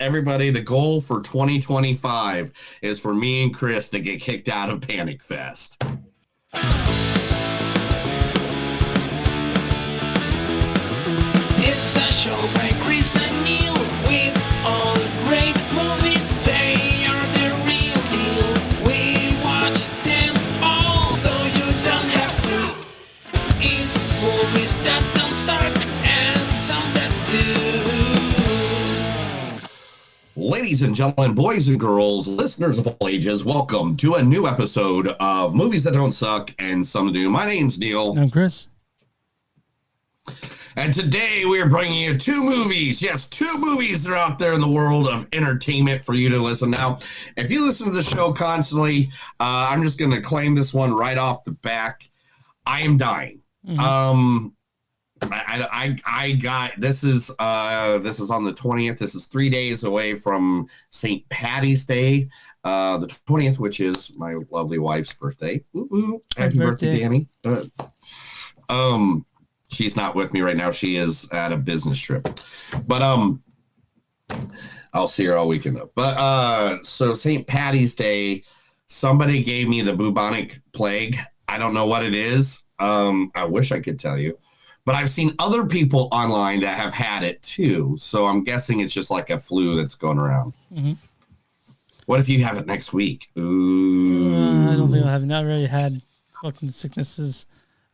everybody, the goal for 2025 is for me and Chris to get kicked out of Panic Fest. It's a show by Chris and Neil with all great movies. They are the real deal. We watch them all, so you don't have to. It's movies that don't suck and some that do. Ladies and gentlemen, boys and girls, listeners of all ages, welcome to a new episode of Movies That Don't Suck and Some Do. My name's Neil. I'm Chris. And today we are bringing you two movies. Yes, two movies that are out there in the world of entertainment for you to listen. Now, if you listen to the show constantly, I'm just going to claim this one right off the back. I am dying. Mm-hmm. I got this is on the 20th. This is 3 days away from St. Patty's Day, the 20th, which is my lovely wife's birthday. Woo-hoo. Happy birthday, Danny. She's not with me right now. She is at a business trip, but I'll see her all weekend though. But so St. Patty's Day, somebody gave me the bubonic plague. I don't know what it is. I wish I could tell you, but I've seen other people online that have had it too. So I'm guessing it's just like a flu that's going around. Mm-hmm. What if you have it next week? Ooh. I don't think I have. I already had fucking sicknesses.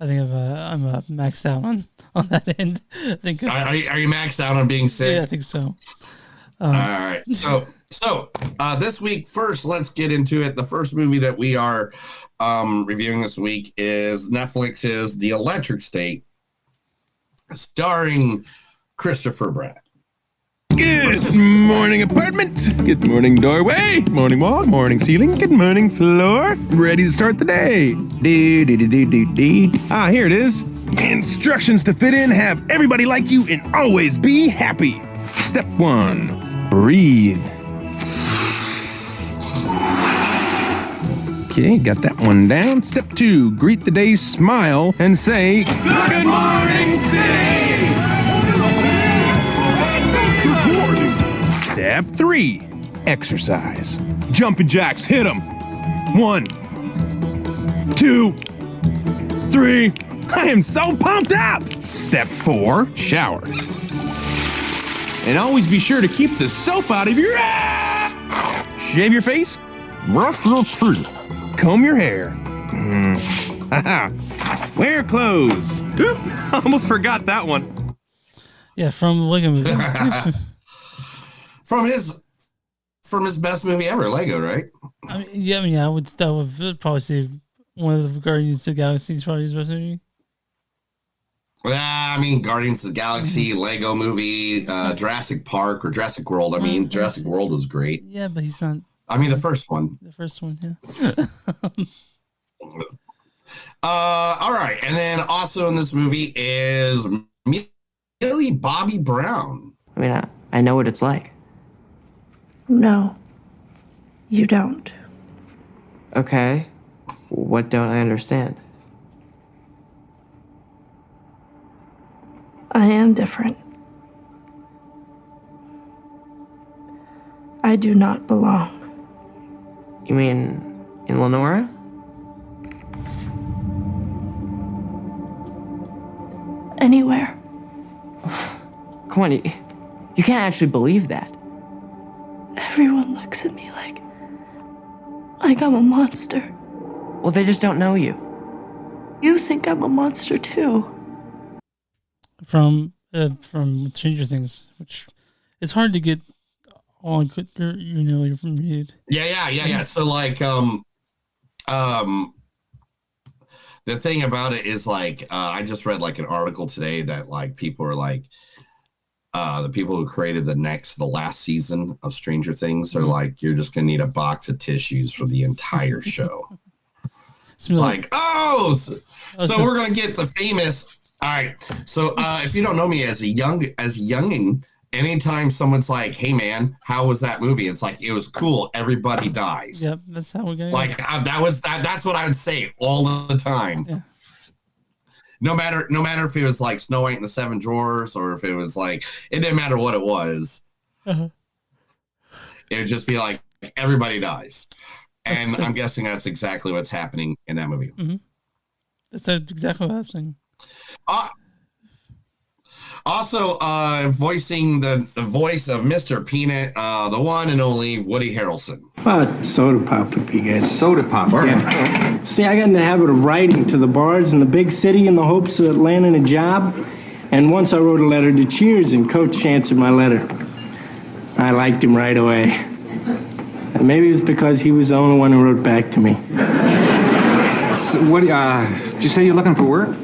I think I'm maxed out on that end. I think. Are you maxed out on being sick? Yeah, I think so. All right. So this week, first, let's get into it. The first movie that we are reviewing this week is Netflix's The Electric State, starring Christopher Pratt. Good morning, apartment. Good morning, doorway. Morning wall. Morning ceiling. Good morning, floor. Ready to start the day. Ah, here it is. Instructions to fit in, have everybody like you, and always be happy. Step 1, breathe. Okay, got that one down. Step 2, greet the day, smile, and say, Good morning, city! Step 3, exercise. Jumping jacks, hit them. 1, 2, 3. I am so pumped up. Step 4, shower. And always be sure to keep the soap out of your ass. Shave your face. Brush your teeth. Comb your hair. Wear clothes. Oop, almost forgot that one. Yeah, from Lego movie. From his best movie ever, Lego, right? I mean, I would probably say one of the Guardians of the Galaxy is probably his best movie. I mean, Guardians of the Galaxy, Lego movie, Jurassic Park or Jurassic World. I mean, Jurassic World was great. Yeah, but he's not. I mean, the first one. The first one, yeah. All right, and then also in this movie is Millie Bobby Brown. I mean, I know what it's like. No, you don't. Okay. What don't I understand? I am different. I do not belong. You mean in Lenora? Anywhere. Come on, you can't actually believe that. Everyone looks at me like I'm a monster. Well, they just don't know you. You think I'm a monster too. From Stranger Things, which it's hard to get all good. You're from read. Yeah. So like, the thing about it is like, I just read like an article today that like people are like, the people who created the last season of Stranger Things are like, you're just gonna need a box of tissues for the entire show. It's like, so we're gonna get the famous. All right, so if you don't know me as a youngin, anytime someone's like, "Hey man, how was that movie?" It's like, it was cool. Everybody dies. Yep, that's how we go. Like that's what I would say all the time. Yeah. No matter if it was like Snow White and the Seven Dwarfs or if it was like, it didn't matter what it was. Uh-huh. It would just be like everybody dies. And I'm guessing that's exactly what's happening in that movie. Mm-hmm. That's exactly what's happening. Also, voicing the voice of Mr. Peanut, the one and only Woody Harrelson. Soda pop would be good. Soda pop. Yeah. See, I got in the habit of writing to the bars in the big city in the hopes of landing a job. And once I wrote a letter to Cheers, and Coach answered my letter. I liked him right away. And maybe it was because he was the only one who wrote back to me. So what, did you say you're looking for work?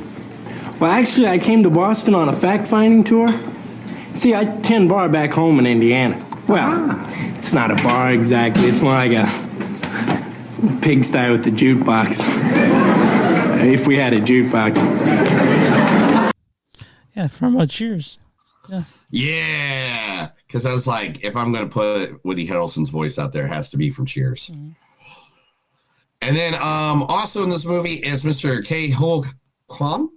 Well, actually, I came to Boston on a fact-finding tour. See, I tend bar back home in Indiana. Well, it's not a bar exactly. It's more like a pigsty with the jukebox. If we had a jukebox. Yeah, from Cheers. Yeah. Yeah, because I was like, if I'm going to put Woody Harrelson's voice out there, it has to be from Cheers. Mm-hmm. And then also in this movie is Mr. Hu Quan.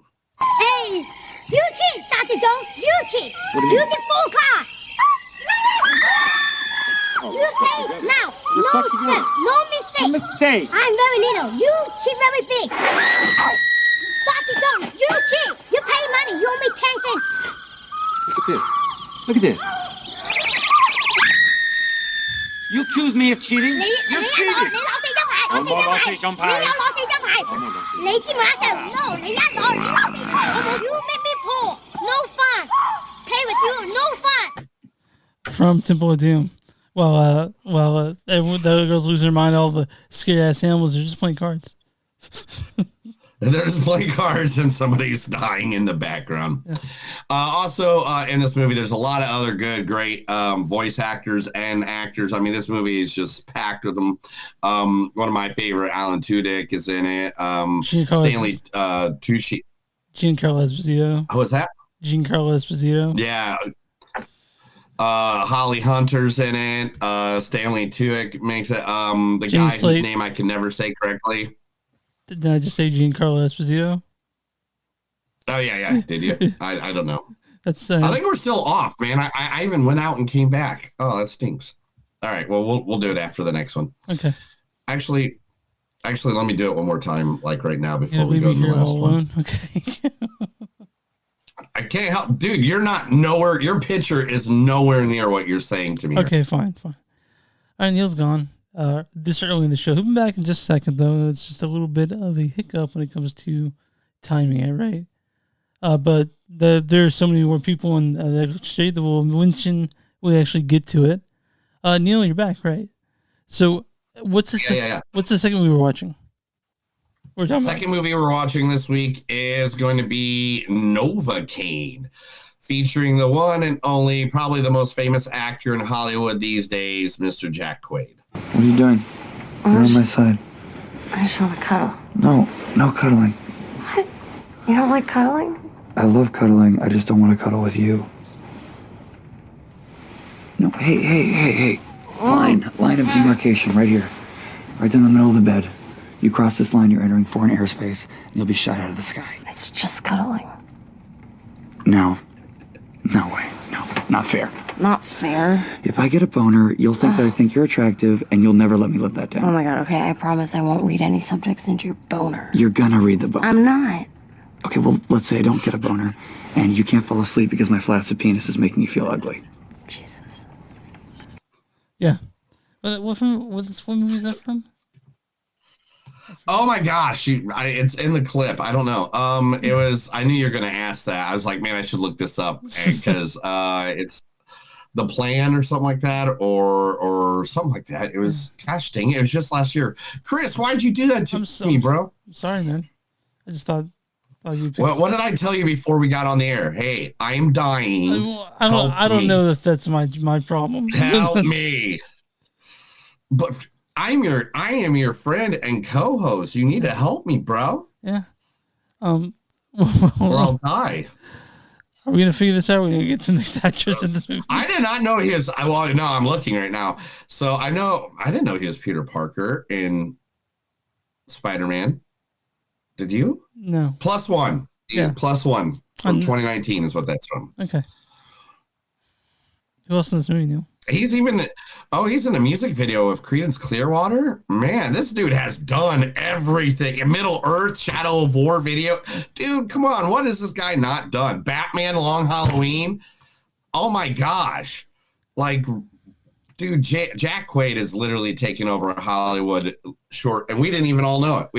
Hey, you cheat, Dr. Jones, you cheat. Beautiful car. You say now, no mistake, no mistake. Mistake. I'm very little, you cheat very big. Dr. Jones, you cheat. You pay money, you owe me 10 cents. Look at this. Look at this. You accuse me of cheating? You cheated. You make me poor. No fun. Play with you, no fun. From Temple of Doom. While the girls losing their mind, all the scary ass animals are just playing cards. There's playing cards and somebody's dying in the background. Yeah. Also, in this movie, there's a lot of other great voice actors and actors. I mean, this movie is just packed with them. One of my favorite, Alan Tudyk, is in it. Stanley Tucci. Giancarlo Esposito. Who was that? Giancarlo Esposito. Yeah. Holly Hunter's in it. Stanley Tudyk makes it. The guy whose name I can never say correctly. Did I just say Giancarlo Esposito? Oh yeah. Did you? I don't know. That's. I think we're still off, man. I even went out and came back. Oh, that stinks. All right. Well, we'll do it after the next one. Okay. Actually, let me do it one more time, like right now, before we go to the last one. Okay. I can't help, dude. You're not nowhere. Your picture is nowhere near what you're saying to me. Okay, fine. All right, Neil's gone. This early in the show. He'll be back in just a second, though. It's just a little bit of a hiccup when it comes to timing it, right? But there are so many more people in the state that will mention we actually get to it. Neil, you're back, right? So what's the what's the second we were watching? The second movie we're watching this week is going to be Novocaine, featuring the one and only, probably the most famous actor in Hollywood these days, Mr. Jack Quaid. What are you doing? You're on my side. I just want to cuddle. No cuddling. What? You don't like cuddling? I love cuddling. I just don't want to cuddle with you. No, hey. Line of demarcation right here. Right down the middle of the bed. You cross this line, you're entering foreign airspace, and you'll be shot out of the sky. It's just cuddling. No way. No, not fair. Not fair? If I get a boner, you'll think that I think you're attractive, and you'll never let me live that down. Oh my god, okay, I promise I won't read any subjects into your boner. You're gonna read the boner. I'm not. Okay, well, let's say I don't get a boner, and you can't fall asleep because my flaccid penis is making you feel ugly. Jesus. Yeah. What movie is that from? Oh my gosh, it's in the clip. I don't know. It was. I knew you were gonna ask that. I was like, man, I should look this up because it's The Plan or something like that, or something like that. It was. Gosh dang it! It was just last year. Chris, why'd you do that to me, bro? I'm sorry, man. I just thought you. Well, what did I tell you before we got on the air? Hey, I am dying. I don't know if that's my problem. Help me. But I am your friend and co-host. You need to help me, bro. Yeah. Or I'll die. Are we gonna figure this out? We're gonna get to the next actress in this movie. I did not know he is. Well, no, I'm looking right now. So I didn't know he was Peter Parker in Spider-Man. Did you? No. +1. Yeah. +1 from 2019 is what that's from. Okay. Who else in this movie, Neil? He's in a music video of Creedence Clearwater. Man, this dude has done everything. Middle Earth, Shadow of War video. Dude, come on. What has this guy not done? Batman, Long Halloween. Oh my gosh. Like, dude, Jack Quaid is literally taking over Hollywood short, and we didn't even all know it.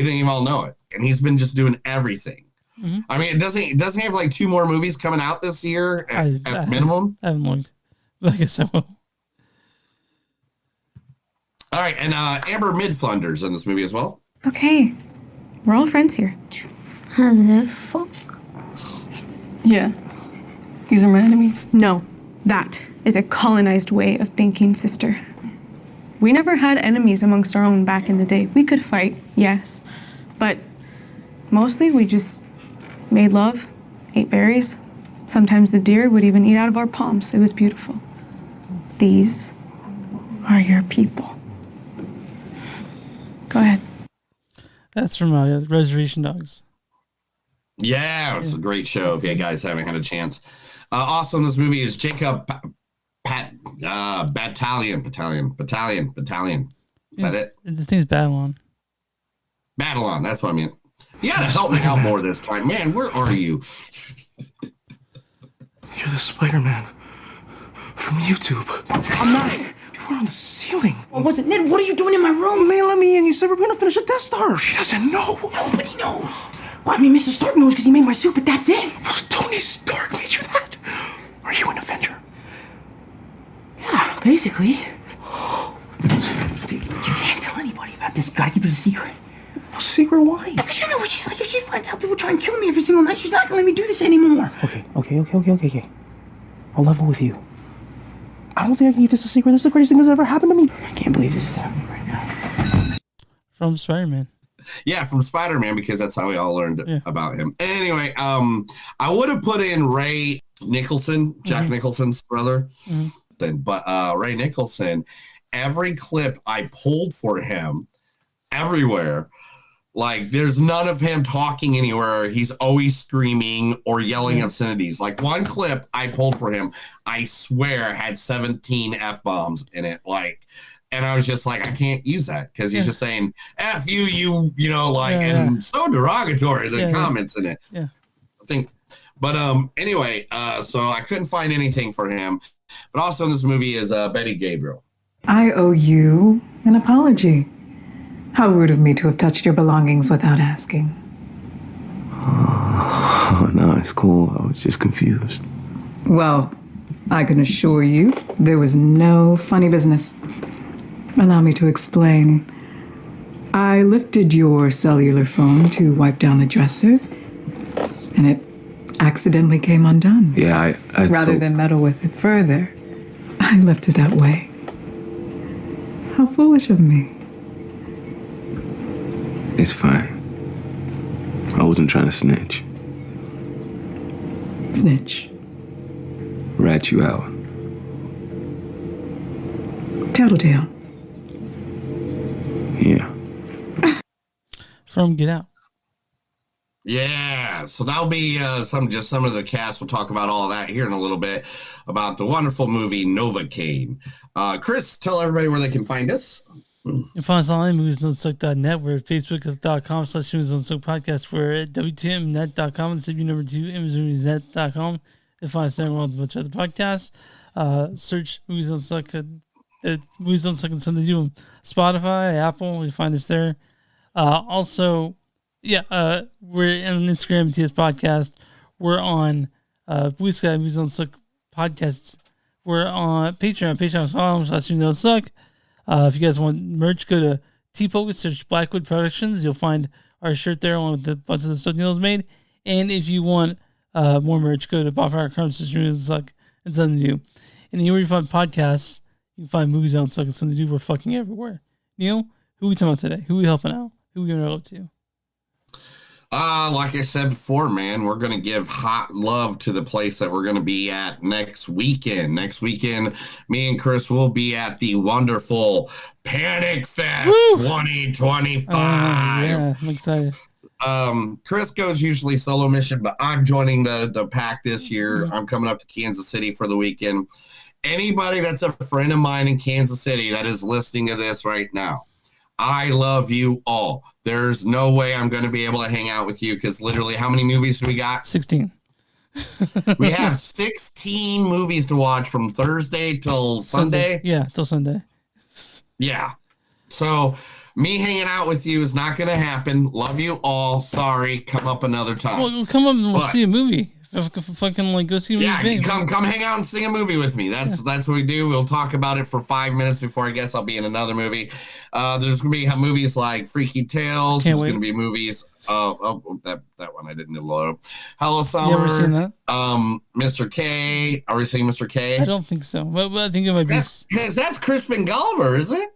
And he's been just doing everything. Mm-hmm. I mean, doesn't he have like 2 more movies coming out this year at minimum? I haven't looked. But I guess I will. All right, and Amber Midthunder's in this movie as well. Okay, we're all friends here. As if fuck. Yeah. These are my enemies? No, that is a colonized way of thinking, sister. We never had enemies amongst our own back in the day. We could fight, yes, but mostly we just made love, ate berries. Sometimes the deer would even eat out of our palms. It was beautiful. These are your people. Go ahead. That's from Reservation Dogs. Yeah, it's a great show if you guys haven't had a chance. Also in this movie is Jacob Battalion. Is that it? This thing's Babylon. Babylon, that's what I mean. You gotta help me out more this time. Man, where are you? You're the Spider-Man from YouTube. I'm not. You were on the ceiling. What was it? Ned, what are you doing in my room? Man, let me in. You said we're gonna finish a Death Star. She doesn't know. Nobody knows. Well, I mean, Mr. Stark knows because he made my suit, but that's it. Well, Tony Stark made you that. Are you an Avenger? Yeah, basically. Dude, you can't tell anybody about this. You gotta keep it a secret. A secret? Why? Because you know what she's like. If she finds out people try and kill me every single night, she's not gonna let me do this anymore. Okay. I'll level with you. I don't think I can keep this a secret. This is the greatest thing that's ever happened to me. I can't believe this is happening right now. From Spider-Man. Yeah, from Spider-Man, because that's how we all learned about him. Anyway, I would have put in Ray Nicholson, Jack Nicholson's brother. Mm-hmm. But Ray Nicholson, every clip I pulled for him, everywhere, like there's none of him talking anywhere. He's always screaming or yelling obscenities. Like one clip I pulled for him, I swear had 17 F-bombs in it. Like, and I was just like, I can't use that because he's just saying F you know, like, and so derogatory, the comments in it. Yeah. I think, but anyway, so I couldn't find anything for him. But also in this movie is Betty Gabriel. I owe you an apology. How rude of me to have touched your belongings without asking. Oh, no, it's cool. I was just confused. Well, I can assure you there was no funny business. Allow me to explain. I lifted your cellular phone to wipe down the dresser, and it accidentally came undone. Yeah, I Rather than meddle with it further, I left it that way. How foolish of me. It's fine. I wasn't trying to snitch. Snitch. Rat you out. Tattletale. Yeah. From Get Out. Yeah, so that'll be some of the cast. We'll talk about all of that here in a little bit about the wonderful movie Novocaine. Chris, tell everybody where they can find us. You can find us online at moviesdon'tsuck.net. We're at facebook.com/moviesdon'tsuck. We're at wtmnet.com and number 2 amazonmoviesnet.com. You can find us there with a bunch of other podcasts. Search Movies Don't Suck. Movies Don't Suck and something to do on Spotify, Apple. You find us there. Also, we're on Instagram, TS Podcast. We're on Blue Sky, Movies Don't Suck Podcasts. We're on Patreon, patreon.com/moviesdon'tsuck. If you guys want merch, go to TeePublic, search Blackwood Productions. You'll find our shirt there along with a bunch of the stuff Neil's made. And if you want more merch, go to bonfire.com, search Movies Don't Suck and something to do. And anywhere you find podcasts, you can find Movies Don't Suck and something to do. We're fucking everywhere. Neil, who are we talking about today? Who are we helping out? Who are we giving our love to? Like I said before, man, we're going to give hot love to the place that we're going to be at next weekend. Next weekend, me and Chris will be at the wonderful Panic Fest 2025. Yeah, I'm excited. Chris goes usually solo mission, but I'm joining the pack this year. I'm coming up to Kansas City for the weekend. anybody that's a friend of mine in Kansas City that is listening to this right now, I love you all. There's no way I'm going to be able to hang out with you because literally, how many movies do we got? 16. We have 16 movies to watch from Thursday till Sunday. Yeah, till Sunday. Yeah. So me hanging out with you is not going to happen. Love you all. Sorry. Come up another time. Well, come up and we'll see a movie. Fucking like go see a movie. Yeah, come hang out and sing a movie with me. That's what we do. We'll talk about it for 5 minutes before I guess I'll be in another movie. There's gonna be there's Freaky Tales. There's gonna be movies. That one I didn't load. Hello Summer. You ever seen that? Mr. K. Are we seeing Mr. K? I don't think so. But I think it might be. That's Crispin Glover, is it?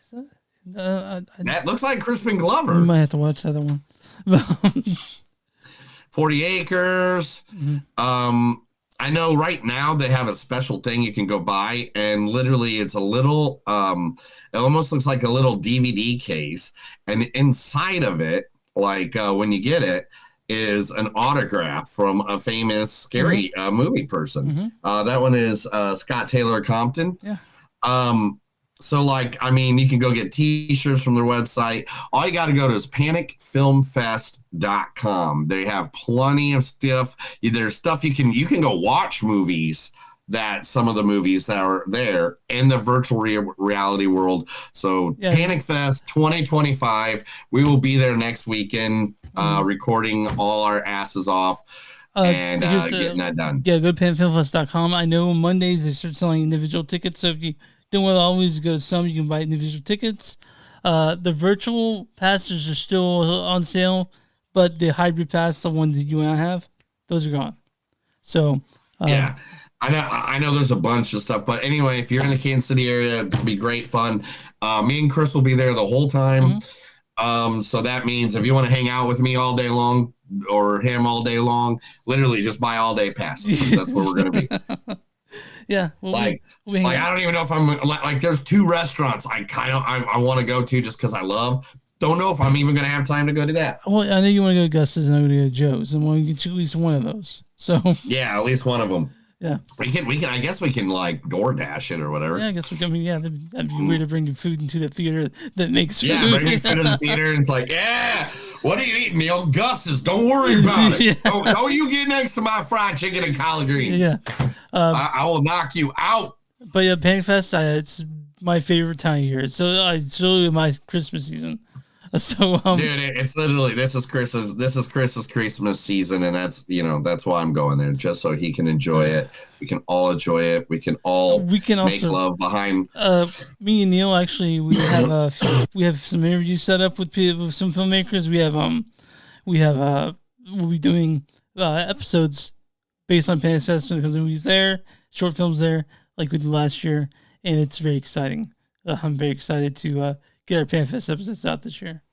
Is it? That looks like Crispin Glover. We might have to watch that one. 40 Acres. Mm-hmm. I know right now they have a special thing you can go buy, and literally it's a little, it almost looks like a little DVD case, and inside of it, when you get it, is an autograph from a famous scary movie person. Mm-hmm. That one is Scott Taylor Compton. Yeah. So, you can go get t-shirts from their website. All you got to go to is panicfilmfest.com. They have plenty of stuff. There's stuff you can go watch movies that some of the movies that are there in the virtual reality world. So, Panic Fest 2025. We will be there next weekend, recording all our asses off. And getting that done. Yeah, go to panicfilmfest.com. I know Mondays they start selling individual tickets, so if you don't want to always go to some, you can buy individual tickets. The virtual passes are still on sale, but the hybrid pass, the ones that you and I have, those are gone. So yeah, I know there's a bunch of stuff, but anyway, if you're in the Kansas City area, it'll be great fun. Me and Chris will be there the whole time. Mm-hmm. So that means if you want to hang out with me all day long or him all day long, literally just buy all day passes. That's where we're going to be. Yeah, I don't even know if I'm there's 2 restaurants I want to go to just because I love. Don't know if I'm even going to have time to go to that. Well, I know you want to go to Gus's and I'm going to go to Joe's, and we'll get you at least one of those. So yeah, at least one of them. Yeah, we can. I guess we can DoorDash it or whatever. Yeah, I guess we can. Yeah, that'd be weird to bring food into the theater that makes food. Yeah, bring food to the theater and it's what are you eating, Neil? Gus's. Don't worry about it. Don't you get next to my fried chicken and collard greens. Yeah, I will knock you out. But yeah, Panic Fest, it's my favorite time of year. It's really my Christmas season. So dude, it's literally this is Chris's Christmas season, and that's why I'm going there, just so he can enjoy it. We can all enjoy it. We can make love behind. Me and Neil actually we have some interviews set up with some filmmakers. We'll be doing episodes based on Panic Fest because movies there, short films there, like we did last year, and it's very exciting. I'm very excited to get our Panic Fest episodes out this year.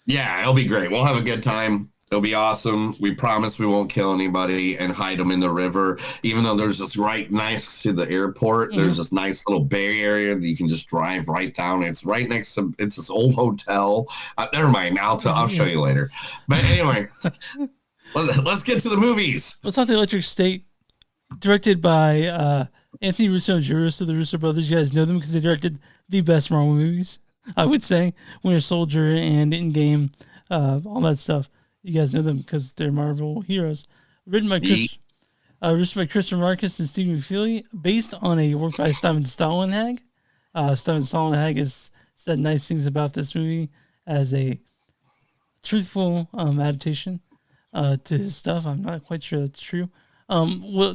Yeah, it'll be great. We'll have a good time. It'll be awesome. We promise we won't kill anybody and hide them in the river. Even though there's this right next to the airport, there's this nice little bay area that you can just drive right down. It's right next to this old hotel. Never mind. I'll show you later. But anyway, let's get to the movies. Let's talk the Electric State, directed by Anthony Russo and Russo, the Russo Brothers. You guys know them because they directed the best Marvel movies, I would say. Winter Soldier and Endgame, all that stuff. You guys know them because they're Marvel heroes. Written by Christopher Marcus and Stephen McFeely, based on a work by Steven Stollenhag. Steven Stollenhag has said nice things about this movie as a truthful adaptation to his stuff. I'm not quite sure that's true.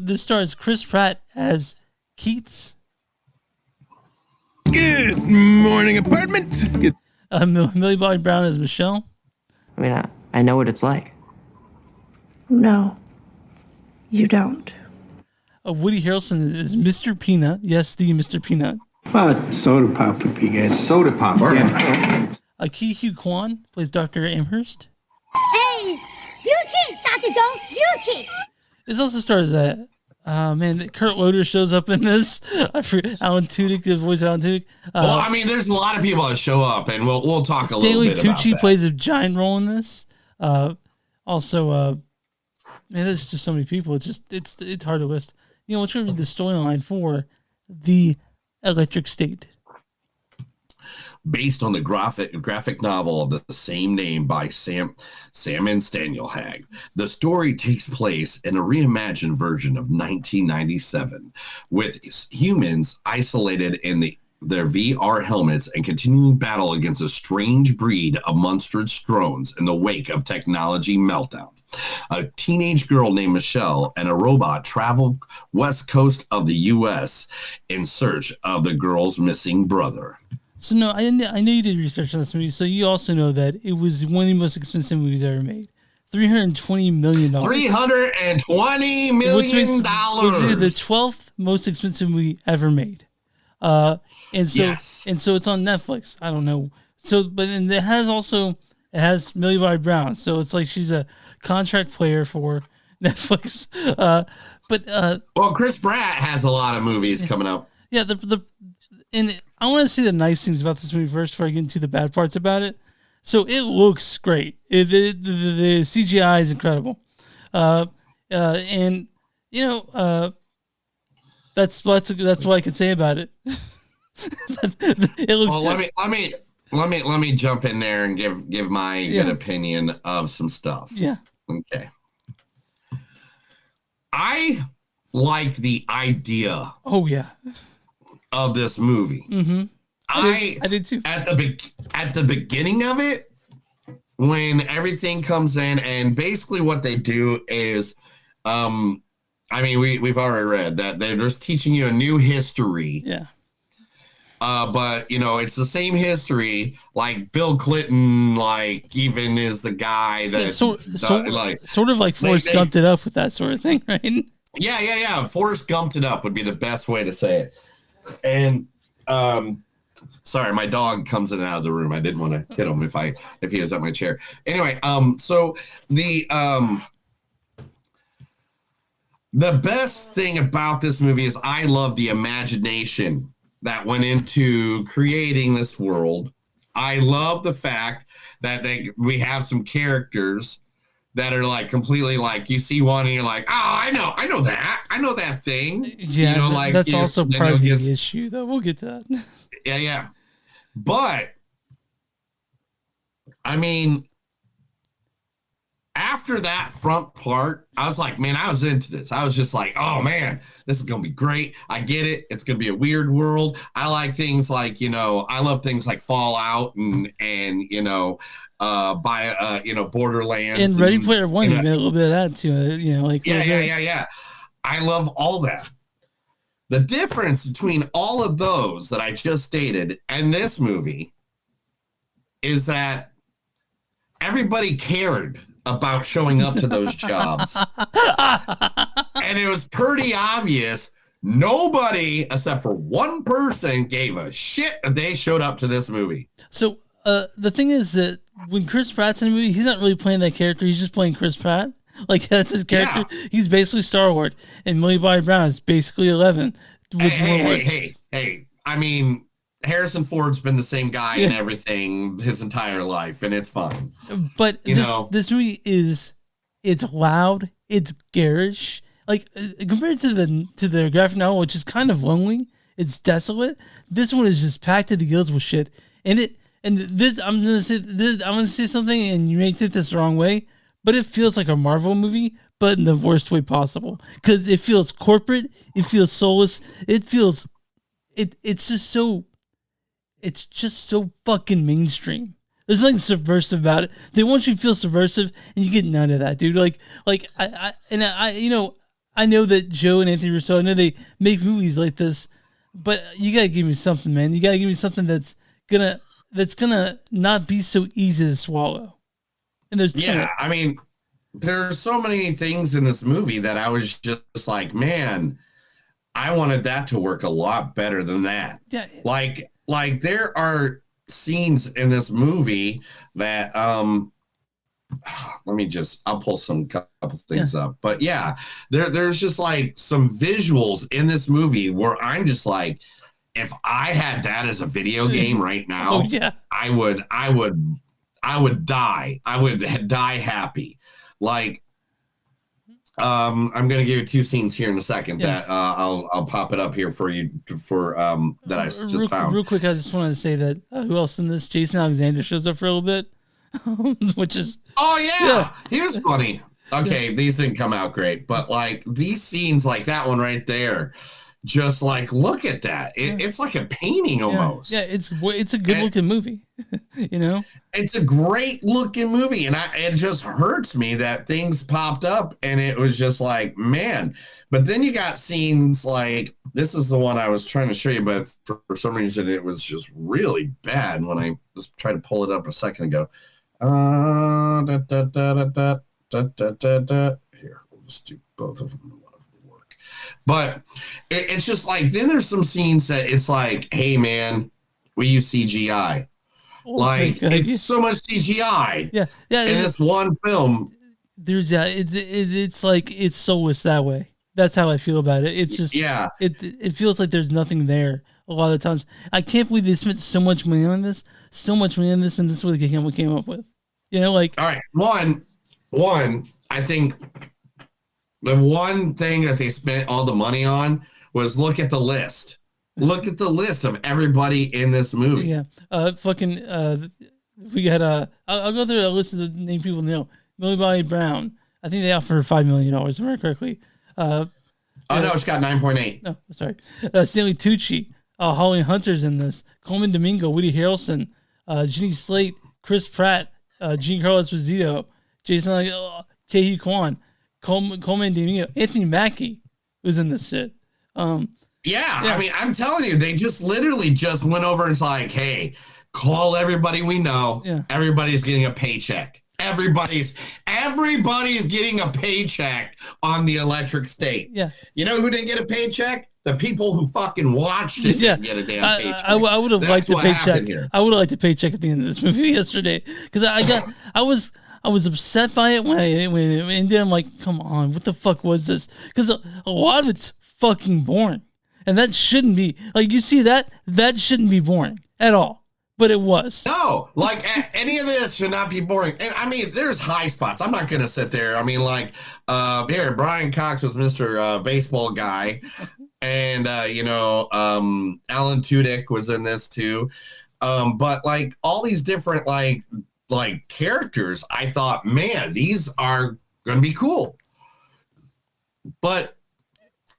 This stars Chris Pratt as Keats. Good morning, apartment. Millie Bobby Brown as Michelle. I mean, I know what it's like. No, you don't. Woody Harrelson is Mr. Peanut. Yes, the Mr. Peanut. Soda pop would be good. Soda pop. Yeah. Hu Quan plays Dr. Amherst. Hey, you cheat, Dr. Jones, you cheat. This also stars Kurt Loder shows up in this. I forget Alan Tudyk, the voice of Alan Tudyk. There's a lot of people that show up, and we'll talk a little bit about that. Stanley Tucci plays a giant role in this. There's just so many people. It's hard to list. what's going to be the storyline for the Electric State? Based on the graphic novel of the same name by Sam and Staniel Hag. The story takes place in a reimagined version of 1997, with humans isolated in their VR helmets and continuing battle against a strange breed of monstrous drones in the wake of technology meltdown. A teenage girl named Michelle and a robot travel west coast of the U.S. in search of the girl's missing brother. So no, I know you did research on this movie, so you also know that it was one of the most expensive movies ever made. $320 million. $320 million. Which makes it the 12th most expensive movie ever made. And so it's on Netflix. I don't know. So, but and it has Millie Bobby Brown. So it's like she's a contract player for Netflix. Well, Chris Pratt has a lot of movies coming up. Yeah, and I want to see the nice things about this movie first before I get into the bad parts about it. So it looks great. The CGI is incredible. And that's what I can say about it. It looks. Well, let me jump in there and give my good opinion of some stuff. Yeah. Okay. I like the idea. Oh yeah. Of this movie. Mm-hmm. I did too. At the beginning of it, when everything comes in, and basically what they do is, we've already read that they're just teaching you a new history. Yeah. But it's the same history. Like Bill Clinton, even is the guy that sort of like Forrest Gumped it up with that sort of thing, right? Yeah. Forrest Gumped it up would be the best way to say it. And sorry, my dog comes in and out of the room. I didn't want to hit him if he was at my chair. Anyway, so the best thing about this movie is I love the imagination that went into creating this world. I love the fact that we have some characters that are completely you see one and you're like, oh, I know that thing. Yeah, that's also part of the issue, though. We'll get to that. Yeah. But after that front part, I was like, man, I was into this. I was just like, oh man, this is gonna be great. I get it. It's gonna be a weird world. I like things I love things like Fallout and Borderlands and Ready Player One. You get a little bit of that too. Yeah. I love all that. The difference between all of those that I just stated and this movie is that everybody cared about showing up to those jobs. And it was pretty obvious nobody, except for one person, gave a shit that they showed up to this movie. So the thing is that when Chris Pratt's in a movie, he's not really playing that character. He's just playing Chris Pratt. That's his character. Yeah. He's basically Star-Lord. And Millie Bobby Brown is basically 11. Hey. Harrison Ford's been the same guy in everything his entire life, and it's fine. But this movie it's loud, it's garish. Compared to the graphic novel, which is kind of lonely, it's desolate. This one is just packed to the gills with shit. I'm gonna say something, and you may take this the wrong way, but it feels like a Marvel movie, but in the worst way possible. Because it feels corporate, it feels soulless, it's just so fucking mainstream. There's nothing subversive about it. They want you to feel subversive, and you get none of that, dude. I know that Joe and Anthony Russo, I know they make movies like this, but you gotta give me something, man. You gotta give me something that's gonna not be so easy to swallow. And there's there's so many things in this movie that I was just like, man, I wanted that to work a lot better than that. Yeah. Like there are scenes in this movie that I'll pull some couple things up. But yeah, there's just some visuals in this movie where I'm just like, if I had that as a video game right now, I would die. I would die happy. I'm going to give you 2 scenes here in a second Yeah. that I'll pop it up here for you for that I just found. Real quick, I just wanted to say that who else in this? Jason Alexander shows up for a little bit, which is He was funny. Okay, these didn't come out great, but like these scenes, like that one right there, just like look at that. It's like a painting almost. Yeah, it's a good looking movie. You know, it's a great looking movie, and it just hurts me that things popped up, and it was just like, man. But then you got scenes like this is the one I was trying to show you, but for some reason it was just really bad when I just tried to pull it up a second ago. Here, we'll just do both of them. But it's just like then there's some scenes that it's like, hey man, we use CGI. Like it's so much CGI. Yeah. In this one film. There's it's like it's soulless that way. That's how I feel about it. It's just it feels like there's nothing there a lot of the times. I can't believe they spent so much money on this, and this is what they came up with. You know, like all right, one, I think the one thing that they spent all the money on was look at the list. Look at the list of everybody in this movie. Yeah. We got I'll go through a list of the name people know. Millie Bobby Brown. I think they offered $5 million, if I remember correctly. No, it's got 9.8. No, sorry. Stanley Tucci, Holly Hunter's in this. Coleman Domingo, Woody Harrelson, Jenny Slate, Chris Pratt, Giancarlo Esposito, Jason Hu Quan, Coleman Domingo, Anthony Mackie was in this shit. I mean, I'm telling you, they just literally just went over and it's like, hey, call everybody we know. Yeah. Everybody's getting a paycheck. Everybody's getting a paycheck on the Electric State. Yeah. You know who didn't get a paycheck? The people who fucking watched it didn't get a damn paycheck. I would have liked a paycheck. I would have liked a paycheck at the end of this movie yesterday because I was upset by it when it ended. I'm like, come on, what the fuck was this? Because a lot of it's fucking boring. And that shouldn't be like you see that shouldn't be boring at all, but it was. No, like any of this should not be boring. And I mean, there's high spots. I'm not gonna sit there. I mean, like here, Brian Cox was Mr. Baseball guy, and Alan Tudyk was in this too. But like all these different like characters, I thought, man, these are gonna be cool, but.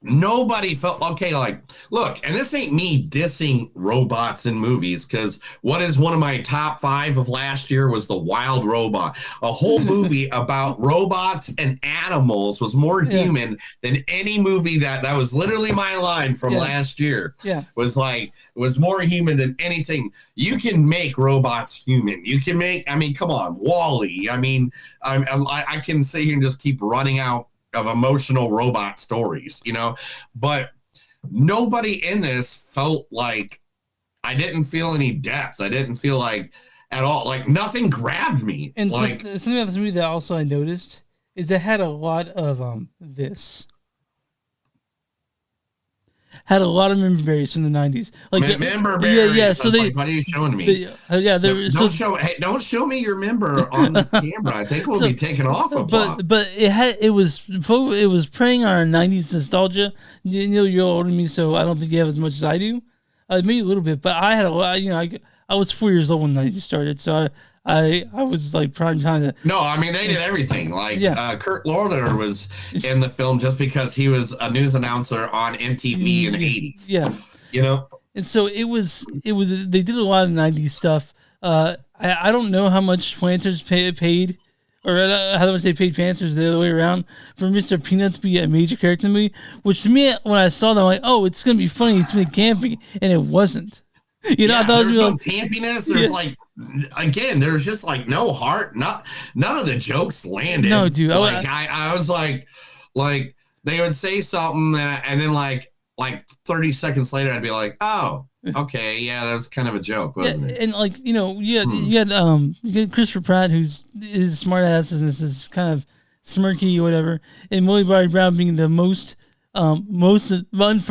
Nobody felt okay. Like, look, and this ain't me dissing robots in movies because what is one of my top 5 of last year was The Wild Robot. A whole movie about robots and animals was more human than any movie that was literally my line from last year. Yeah, was more human than anything. You can make robots human. You can make. I mean, come on, Wall-E. I mean, I can sit here and just keep running out of emotional robot stories, but nobody in this felt like I didn't feel any depth. I didn't feel like at all, like nothing grabbed me. And like something about this movie that also I noticed is it had a lot of this. Had a lot of member berries from the 90s. Like member berries. Yeah. So like, what are you showing me? Don't show me your member on the camera. I think we'll be taken off of But it was preying on our 90s nostalgia. You're older than me, so I don't think you have as much as I do. Maybe a little bit, but I had a lot. I was 4 years old when 90s started, so I was like prime time to. No, I mean they did everything. Like Kurt Loder was in the film just because he was a news announcer on MTV in the 80s. Yeah, And so it was. They did a lot of 90s stuff. I don't know how much Planters paid, or how much they paid Planters the other way around for Mr. Peanut to be a major character in the movie. Which to me, when I saw that, I'm like, oh, it's gonna be funny. It's gonna be campy, and it wasn't. I thought there's it was no campiness. There's like, again, there's just like no heart. None of the jokes landed. No, dude. I was like they would say something and then like 30 seconds later, I'd be like, oh, okay, yeah, that was kind of a joke, wasn't it? And like you had Christopher Pratt, who's his smart ass and this is kind of smirky or whatever, and Millie Bobby Brown being the most unfun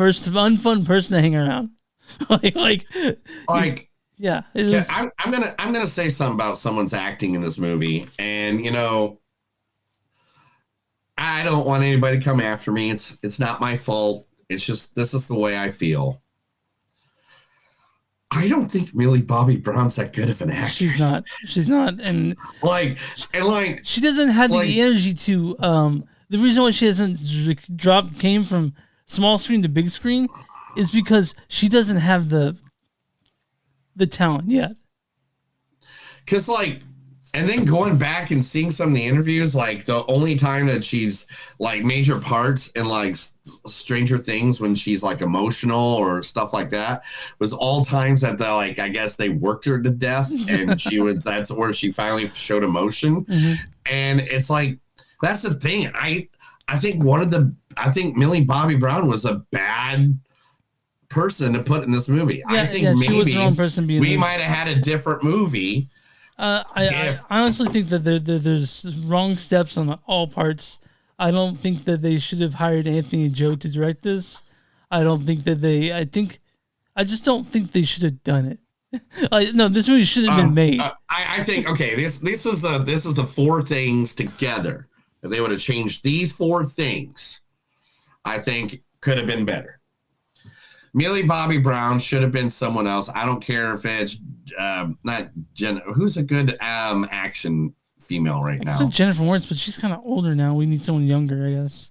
person to hang around. Yeah, I'm gonna say something about someone's acting in this movie, and I don't want anybody to come after me. It's not my fault. It's just this is the way I feel. I don't think Millie Bobby Brown's that good of an actress. She's not, and she doesn't have the energy to. The reason why she hasn't came from small screen to big screen is because she doesn't have the talent yet. Because and then going back and seeing some of the interviews, like the only time that she's like major parts in like Stranger Things when she's like emotional or stuff like that was all times that I guess they worked her to death and that's where she finally showed emotion. Mm-hmm. And it's like, that's the thing. I think Millie Bobby Brown was a bad person to put in this movie. Yeah, I think maybe she was the wrong person being we might have had a different movie. I honestly think that there's wrong steps on all parts. I don't think that they should have hired Anthony and Joe to direct this. I don't think that I just don't think they should have done it. No, this movie should have been made. I think this is the four things together. If they would have changed these four things, I think could have been better. Millie Bobby Brown should have been someone else. I don't care if it's not Jen. Who's a good action female right now? It's Jennifer Lawrence, but she's kind of older now. We need someone younger, I guess.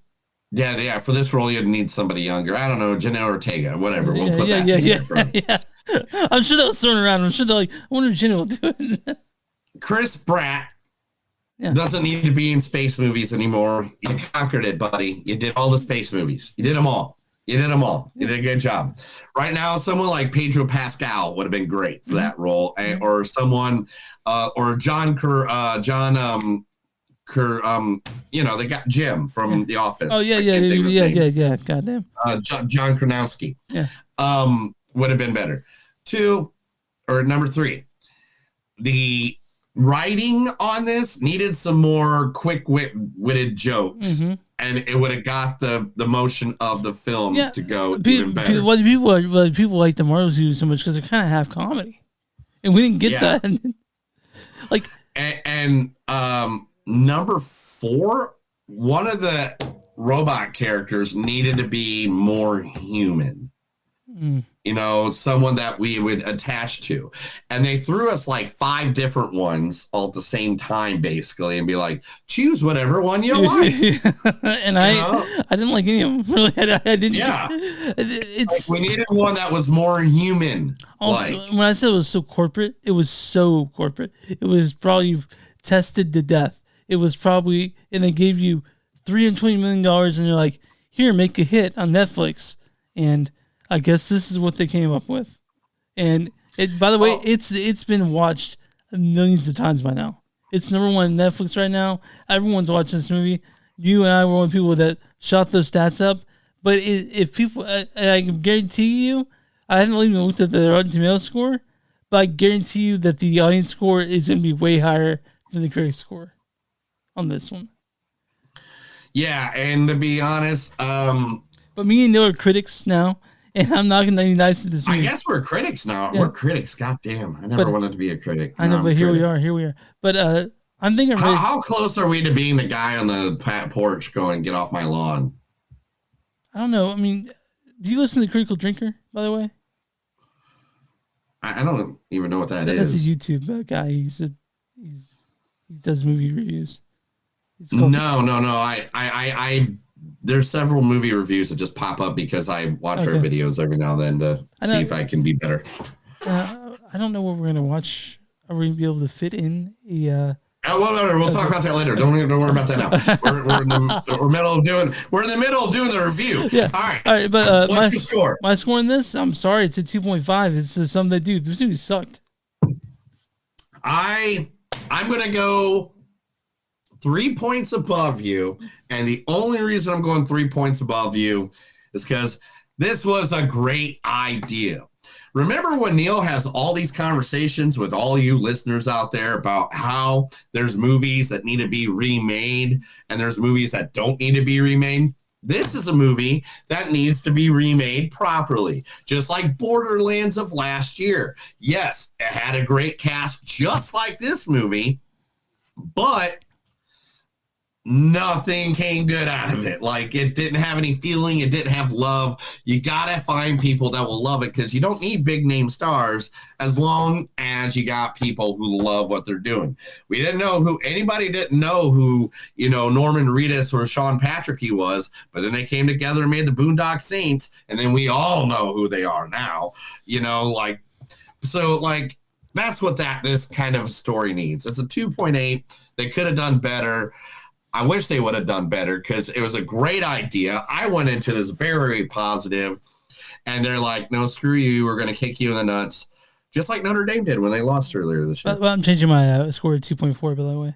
Yeah. For this role, you'd need somebody younger. I don't know, Jenna Ortega, whatever. We'll put that. Yeah. I'm sure that was thrown around. I'm sure they're like, I wonder if Jenna will do it. Chris Pratt doesn't need to be in space movies anymore. You conquered it, buddy. You did all the space movies. You did them all. You did a good job. Right now, someone like Pedro Pascal would have been great for that role, or someone, or John they got Jim from The Office. Oh yeah. Goddamn. John Kronowski. Yeah. Would have been better. Number 3, the writing on this needed some more quick-witted jokes. Mm-hmm. And it would have got the motion of the film to go even better. People like the Marvel movies so much because they're kind of half comedy, and we didn't get that. Number 4, one of the robot characters needed to be more human. Someone that we would attach to. And they threw us like 5 different ones all at the same time, basically, and be like, choose whatever one you like. And I didn't like any of them. Really, I didn't. Yeah. We needed one that was more human. Also, when I said it was so corporate, it was so corporate. It was probably tested to death. It was probably, and they gave you $320 million, and you're like, here, make a hit on Netflix. And I guess this is what they came up with. And by the way, it's been watched millions of times by now. It's number 1 on Netflix right now. Everyone's watching this movie. You and I were one of the people that shot those stats up. But if people, I can guarantee you, I haven't even looked at the Rotten Tomatoes score, but I guarantee you that the audience score is going to be way higher than the critic score on this one. Yeah, and to be honest, but me and Neil are critics now. And I'm not going to be nice to this movie. I guess we're critics now. Yeah. We're critics. God damn. I never wanted to be a critic. I know, but here we are. But I'm thinking... How close are we to being the guy on the porch going, get off my lawn? I don't know. I mean, do you listen to Critical Drinker, by the way? I don't even know what that is. That's a YouTube guy. He does movie reviews. No. I there's several movie reviews that just pop up because I watch our videos every now and then to see if I can be better. I don't know what we're gonna watch. Are we gonna be able to fit in a? We'll talk about that later. Don't worry about that now. We're in the middle of doing the review. Yeah. All right. But what's your score? My score in this, I'm sorry, it's a 2.5. It's something that, dude, this movie sucked. I'm gonna go 3 points above you, and the only reason I'm going 3 points above you is because this was a great idea. Remember when Neil has all these conversations with all you listeners out there about how there's movies that need to be remade and there's movies that don't need to be remade? This is a movie that needs to be remade properly, just like Borderlands of last year. Yes, it had a great cast just like this movie, but nothing came good out of it. Like, it didn't have any feeling. It didn't have love. You got to find people that will love it, because you don't need big name stars as long as you got people who love what they're doing. Anybody didn't know who, Norman Reedus or Sean Patrick he was, but then they came together and made the Boondock Saints, and then we all know who they are now, that's what this kind of story needs. It's a 2.8. They could have done better. I wish they would have done better, because it was a great idea. I went into this very positive, and they're like, no, screw you. We're going to kick you in the nuts, just like Notre Dame did when they lost earlier this year. Well, I'm changing my score to 2.4, by the way.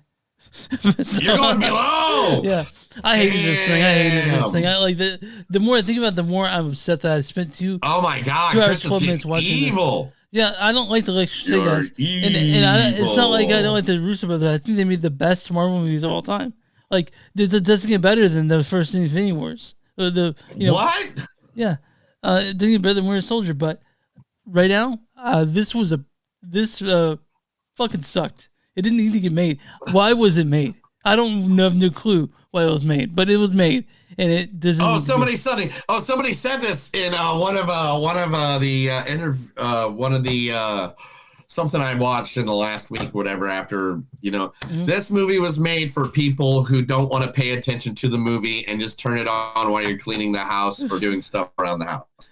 So, you're going below. Yeah. I hated this thing. I like the more I think about it, the more I'm upset that I spent 2 hours, 12 minutes watching evil. This. Yeah, I don't like the Electric guys. And it's not like I don't like the Russo Brothers. I think they made the best Marvel movies of all time. Like, it doesn't get better than the first Infinity Wars. What? Yeah. It didn't get better than Winter Soldier, but right now, this fucking sucked. It didn't need to get made. Why was it made? I don't have no clue why it was made, but it was made, and it doesn't. Somebody said this in one of the something I watched in the last week, whatever. After this movie was made for people who don't want to pay attention to the movie and just turn it on while you're cleaning the house or doing stuff around the house.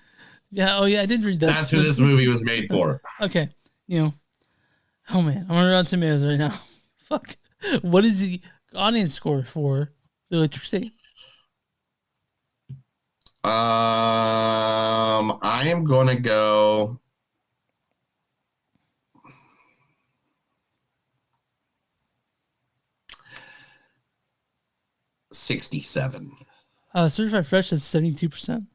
Yeah. Oh yeah, I did read that. That's who this movie was made for. Okay. Oh man, I'm on Rotten Tomatoes right now. Fuck. What is the audience score for the Electric State? I am going to go 67. Certified Fresh is 72%.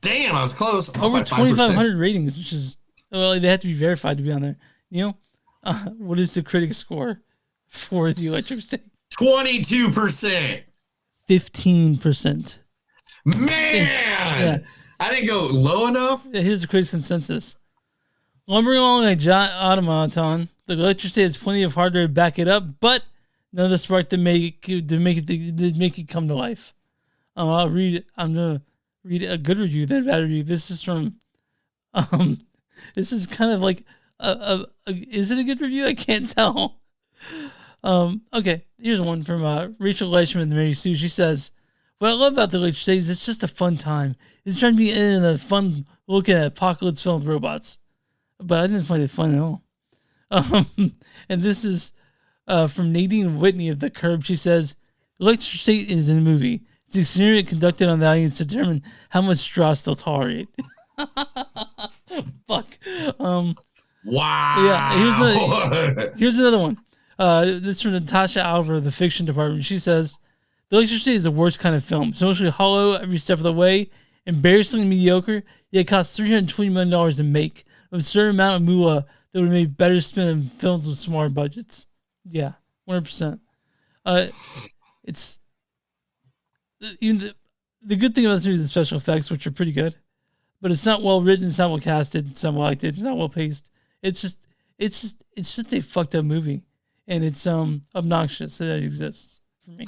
Damn, I was close. Over 2,500 ratings, which is they have to be verified to be on there. What is the critic score for the Electric State? 22%. 15%. Man, yeah. I didn't go low enough. Yeah, here's the critics' consensus. Lumbering along like giant automaton, the Electric State has plenty of hardware to back it up, but none of the spark to make it come to life. I'm gonna read a good review, then a bad review. This is from, this is kind of like is it a good review? I can't tell. Okay, here's one from Rachel Leishman and Mary Sue. She says, "What I love about the Electric State is it's just a fun time. It's trying to be in a fun look at apocalypse film with robots." But I didn't find it fun at all. And this is from Nadine Whitney of The Curb. She says, "Electric State is in a movie. It's an experiment conducted on the audience to determine how much straws they'll tolerate." Fuck. Wow. Yeah. Here's another one. This is from Natasha Alver of the fiction department. She says, "The Electric State is the worst kind of film. It's mostly hollow every step of the way, embarrassingly mediocre, yet it cost $320 million to make. With a certain amount of moolah that would have made better spin in films with smaller budgets." Yeah, 100%. It's even the good thing about this movie is the special effects, which are pretty good, but it's not well written, it's not well casted, it's not well acted, it's not well paced. It's just a fucked up movie, and it's obnoxious that it exists for me.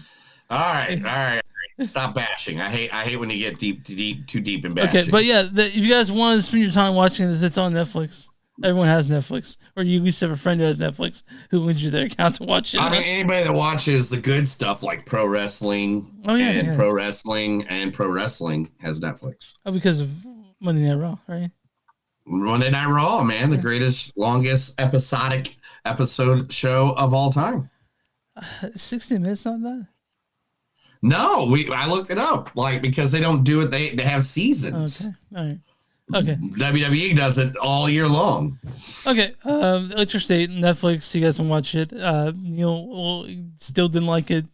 All right. Stop bashing. I hate when you get too deep in bashing. Okay, but yeah, if you guys want to spend your time watching this, it's on Netflix. Everyone has Netflix, or you at least have a friend who has Netflix who lends you their account to watch it. I mean, anybody that watches the good stuff like pro wrestling pro wrestling has Netflix. Oh, because of Monday Night Raw, right? Monday Night Raw, man, the greatest, longest episode show of all time. 60 minutes, not that. No, I looked it up, because they don't do it. They have seasons. Okay, all right. Okay. WWE does it all year long. Okay. Electric State, Netflix. You guys can watch it. Still didn't like it.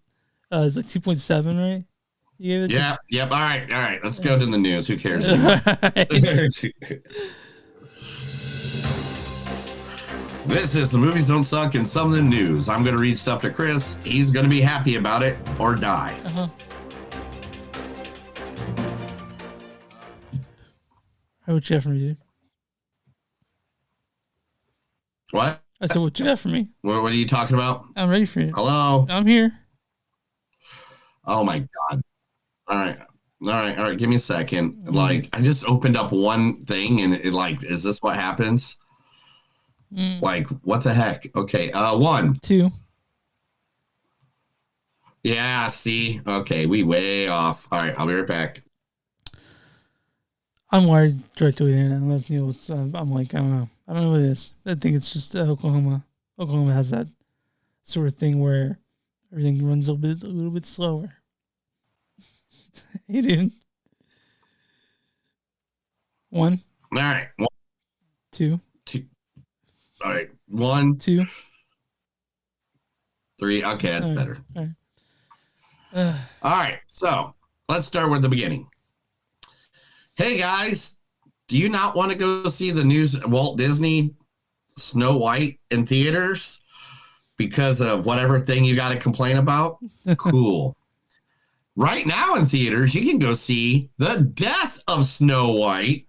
It's like 2.7, right? You gave it Yep. All right. Let's go to the news. Who cares? This is the Movies Don't Suck and Some of the News. I'm going to read stuff to Chris. He's going to be happy about it or die. Uh-huh. What you got for me, dude? What? I said, what you got for me? What are you talking about? I'm ready for you. Hello? I'm here. Oh my God. All right. Give me a second. Like, I just opened up one thing and it like, is this what happens? Like, what the heck? Okay. 1. 2. Yeah, see? Okay, we way off. All right, I'll be right back. I'm wired directly to the internet. Unless Neil was, I'm like, I don't know. I don't know what it is. I think it's just Oklahoma. Oklahoma has that sort of thing where everything runs a little bit slower. Hey, dude. 1. All right. 1, 2. 2. All right. 1, 2. 3. Okay, that's All right. better. All right. All right, so let's start with the beginning. Hey guys, do you not want to go see the new Walt Disney Snow White in theaters because of whatever thing you got to complain about? Cool. Right now in theaters, you can go see The Death of Snow White,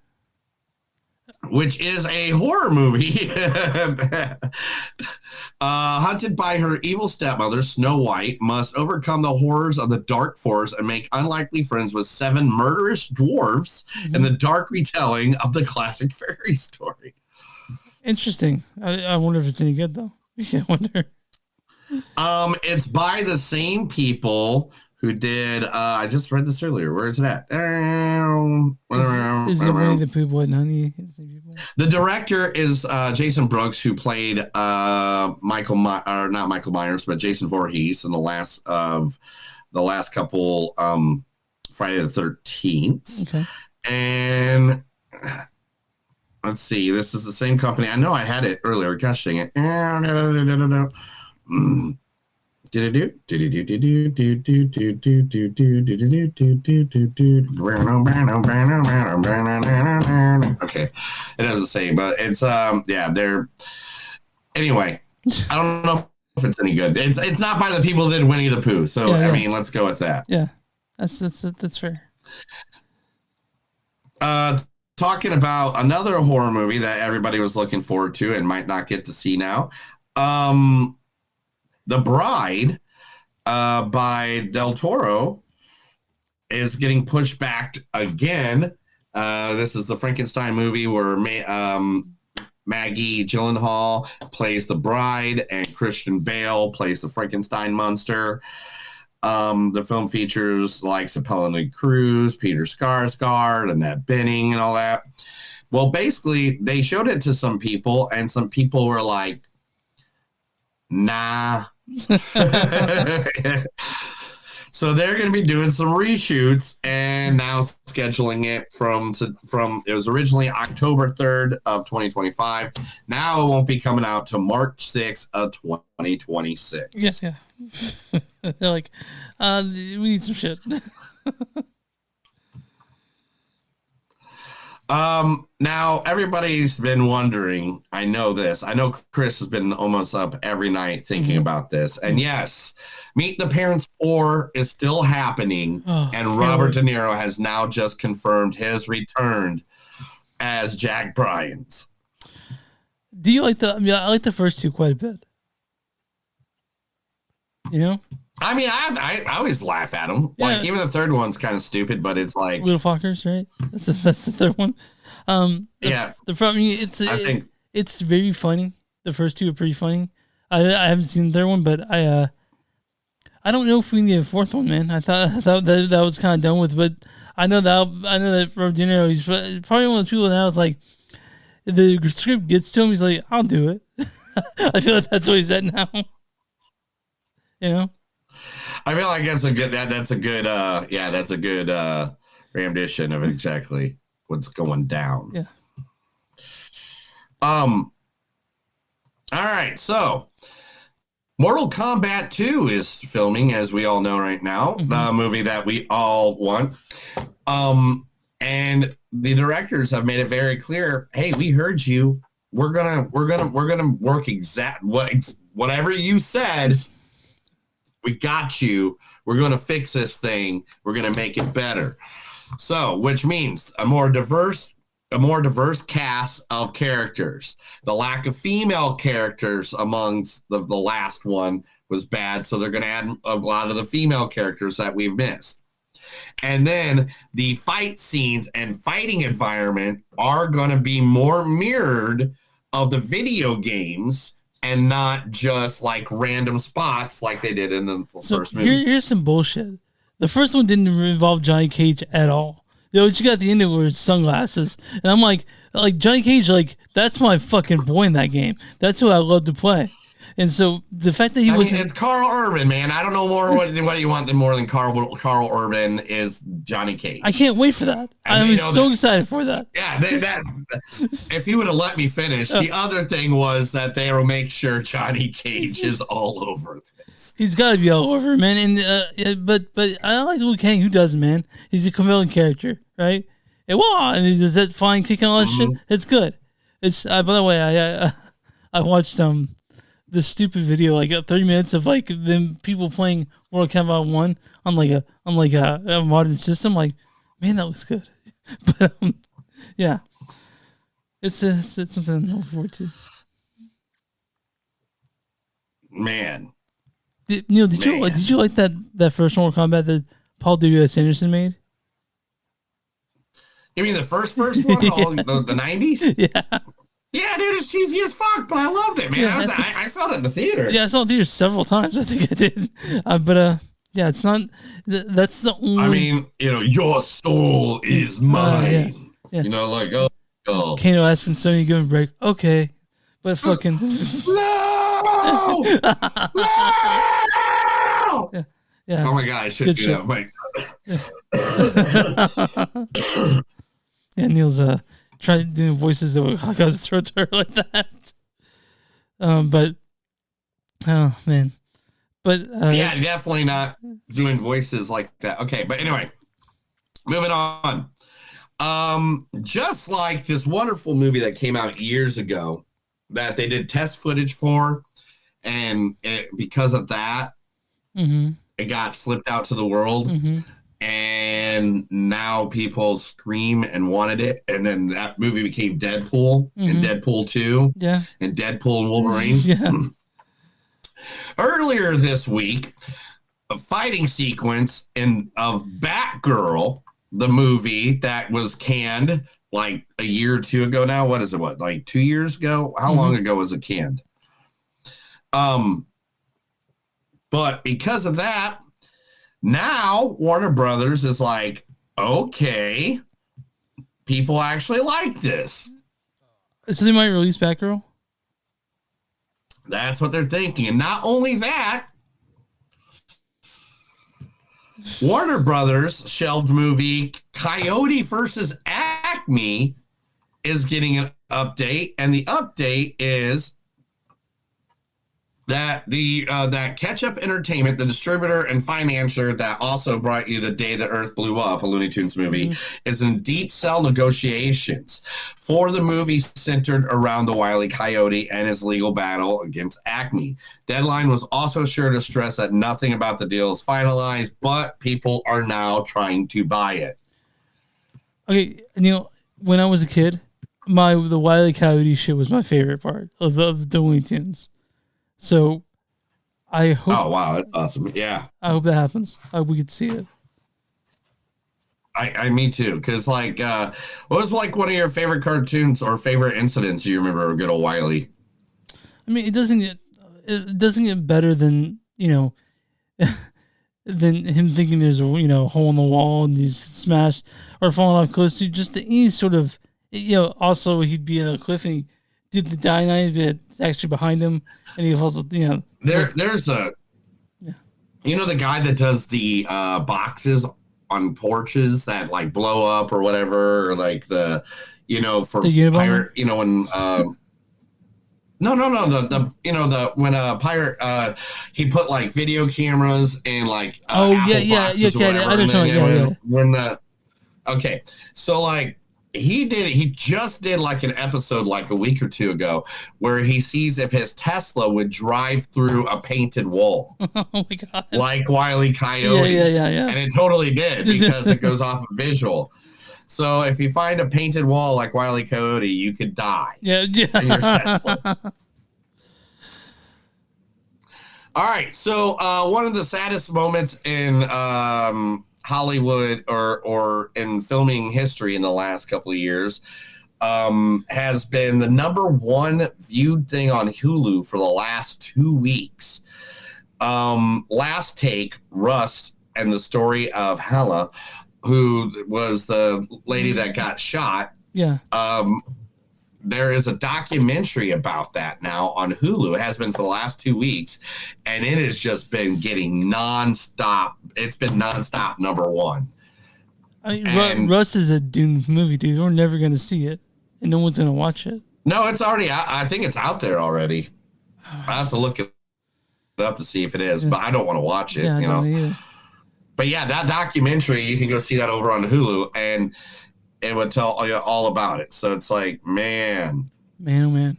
which is a horror movie. Hunted by her evil stepmother, Snow White must overcome the horrors of the dark forest and make unlikely friends with 7 murderous dwarves in the dark retelling of the classic fairy story. Interesting. I wonder if it's any good, though. I wonder. It's by the same people who did, I just read this earlier. Where is it at? Is it Winnie the Pooh, Blood and Honey? The director is Jason Brooks, who played not Michael Myers, but Jason Voorhees in the last couple Friday the 13th. Okay. And let's see, this is the same company. I know I had it earlier. Gosh dang it. Okay, it doesn't say, but it's they're anyway. I don't know if it's any good. It's not by the people that did Winnie the Pooh, so Yeah. I mean, let's go with that. Yeah, that's fair. Talking about another horror movie that everybody was looking forward to and might not get to see now. The Bride by Del Toro is getting pushed back again. This is the Frankenstein movie where Maggie Gyllenhaal plays the bride and Christian Bale plays the Frankenstein monster. The film features like Penelope Cruz, Peter Skarsgård, Annette Bening, and all that. Well, basically, they showed it to some people, and some people were like, nah. So they're going to be doing some reshoots and now scheduling it from it was originally October 3rd of 2025. Now it won't be coming out to March 6th of 2026. Yeah. They're like, we need some shit. Now everybody's been wondering, I know this. I know Chris has been almost up every night thinking about this. And yes, Meet the Parents 4 is still happening. And Robert De Niro has now just confirmed his return as Jack Bryant. Do you like I like the first 2 quite a bit. You know? I mean, I always laugh at them. Yeah. Like, even the third one's kind of stupid, but it's like Little Fuckers, right? That's the third one. It's very funny. The first 2 are pretty funny. I haven't seen the third one, but I don't know if we need a 4th one, man. I thought that was kind of done with, but I know that Robert De Niro, he's probably one of those people now. It's like if the script gets to him, he's like, I'll do it. I feel like that's what he's at now. You know. I feel like that's a good rendition of exactly what's going down. Yeah. All right, so Mortal Kombat 2 is filming, as we all know right now, the movie that we all want. And the directors have made it very clear, hey, we heard you. We're gonna work whatever you said. We got you. We're going to fix this thing. We're going to make it better. So, which means a more diverse cast of characters. The lack of female characters amongst the last one was bad, so they're going to add a lot of the female characters that we've missed. And then the fight scenes and fighting environment are going to be more mirrored of the video games and not just like random spots like they did in the first movie. Here's some bullshit. The first one didn't involve Johnny Cage at all. What you got at the end of it was sunglasses. And I'm like Johnny Cage, like, that's my fucking boy in that game. That's who I love to play. And so the fact that he was it's Carl Urban, man. I don't know more what you want more than Carl Urban is Johnny Cage. I can't wait for that. I'm so excited for that. Yeah, that if you would have let me finish, the other thing was that they will make sure Johnny Cage is all over this. He's got to be all over, man. And but I like Hu Quan. Who doesn't, man? He's a compelling character, right? And he does that fine kicking all that shit. It's good. It's by the way, I watched this stupid video, like 30 minutes of like them people playing Mortal Kombat 1 on like a modern system. Like, man, that looks good. But yeah, it's something to look forward to. Man, Neil, did you like that first Mortal Kombat that Paul W.S. Anderson made? You mean the first one, the 90s? Yeah. Yeah, dude, it's cheesy as fuck, but I loved it, man. Yeah, I saw it in the theater. Yeah, I saw it in theaters several times. I think I did. But yeah, it's not. That's the only. I mean, your soul is mine. Yeah. Like oh. Kano asking Sony to give him a break. Okay, but fucking. No! No! Yeah. Oh my god, I should do that. Wait. Yeah, Neil's trying doing voices that would cause his throat to hurt like that. But oh man, but yeah, definitely not doing voices like that. Okay, but anyway, moving on. Just like this wonderful movie that came out years ago that they did test footage for, and because of that, it got slipped out to the world. And now people scream and wanted it. And then that movie became Deadpool and Deadpool 2 and Deadpool and Wolverine. Yeah. Earlier this week, a fighting sequence of Batgirl, the movie that was canned like a year or two ago now. What is it? Like 2 years ago? How long ago was it canned? But because of that, now Warner Brothers is like, okay, people actually like this. So they might release Batgirl? That's what they're thinking. And not only that, Warner Brothers shelved movie Coyote versus Acme is getting an update. And the update is that that Ketchup Entertainment, the distributor and financier that also brought you The Day the Earth Blew Up, a Looney Tunes movie, is in deep sell negotiations for the movie centered around the Wile E. Coyote and his legal battle against Acme. Deadline was also sure to stress that nothing about the deal is finalized, but people are now trying to buy it. Okay, when I was a kid, the Wile E. Coyote shit was my favorite part of the Looney Tunes. So, I hope. Oh wow, that's awesome! Yeah, I hope that happens. We could see it. Me too. Because what was like one of your favorite cartoons or favorite incidents you remember of good old Wile E? I mean, it doesn't get better than than him thinking there's a hole in the wall and he's smashed or falling off close to just any sort of Also, he'd be in a cliff and did the dynamite that's actually behind him, and he also there's a the guy that does the boxes on porches that like blow up or whatever, or like the for the pirate when when a pirate he put like video cameras and like okay, so like he just did like an episode like a week or two ago where he sees if his Tesla would drive through a painted wall. Oh my god! Like Wile E. Coyote. Yeah. And it totally did because it goes off of visual. So if you find a painted wall like Wile E. Coyote, you could die. Yeah. In your Tesla. All right. So one of the saddest moments in Hollywood or in filming history in the last couple of years has been the number one viewed thing on Hulu for the last 2 weeks. Last Take, Rust, and the story of Hala, who was the lady that got shot. Yeah. There is a documentary about that now on Hulu. It has been for the last 2 weeks, and it has just been getting nonstop. It's been nonstop number one. Russ is a doomed movie, dude. We're never going to see it, and no one's going to watch it. No, it's already out. I think it's out there already. I have to look it up to see if it is, but I don't want to watch it. Yeah, you I don't know. either. But yeah, that documentary, you can go see that over on Hulu, and it would tell you all about it. So it's like, man, oh man.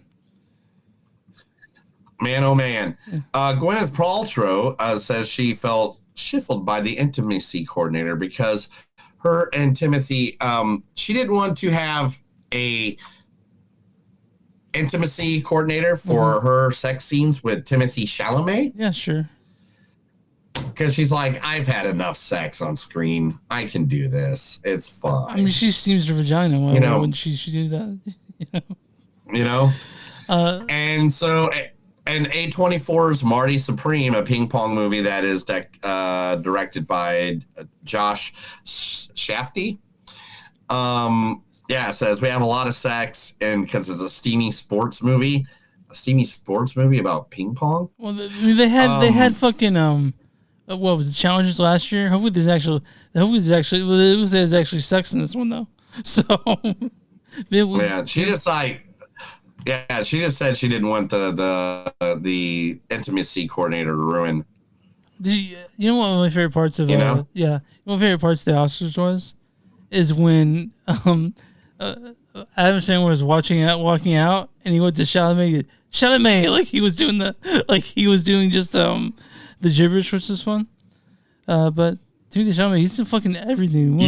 Gwyneth Paltrow says she felt shifted by the intimacy coordinator because her and Timothy, she didn't want to have a intimacy coordinator for her sex scenes with Timothy Chalamet. Yeah, sure. Because she's like, I've had enough sex on screen. I can do this. It's fun. I mean, she steams her vagina. Why wouldn't she do that? And so, and A24's Marty Supreme, a ping pong movie that is directed by Josh Shafty. Says we have a lot of sex, and because it's a steamy sports movie about ping pong. Well, they had fucking what was the challenges last year? Hopefully there's actually sex in this one though. So she just said she didn't want the intimacy coordinator to ruin. You know what one of my favorite parts of one of my favorite parts of the Oscars is when Adam Sandler was walking out and he went to Chalamet like he was doing the gibberish, which is fun. But Timothy Chalamet, he's in fucking everything.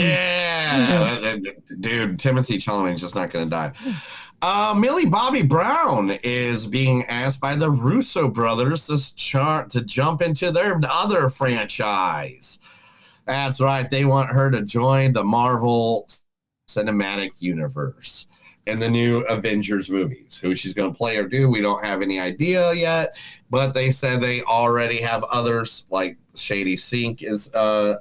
Dude, Timothy Chalamet is just not going to die. Millie Bobby Brown is being asked by the Russo Brothers to jump into their other franchise. That's right. They want her to join the Marvel Cinematic Universe in the new Avengers movies. Who she's going to play or do, we don't have any idea yet. But they said they already have others, like Shady Sink is going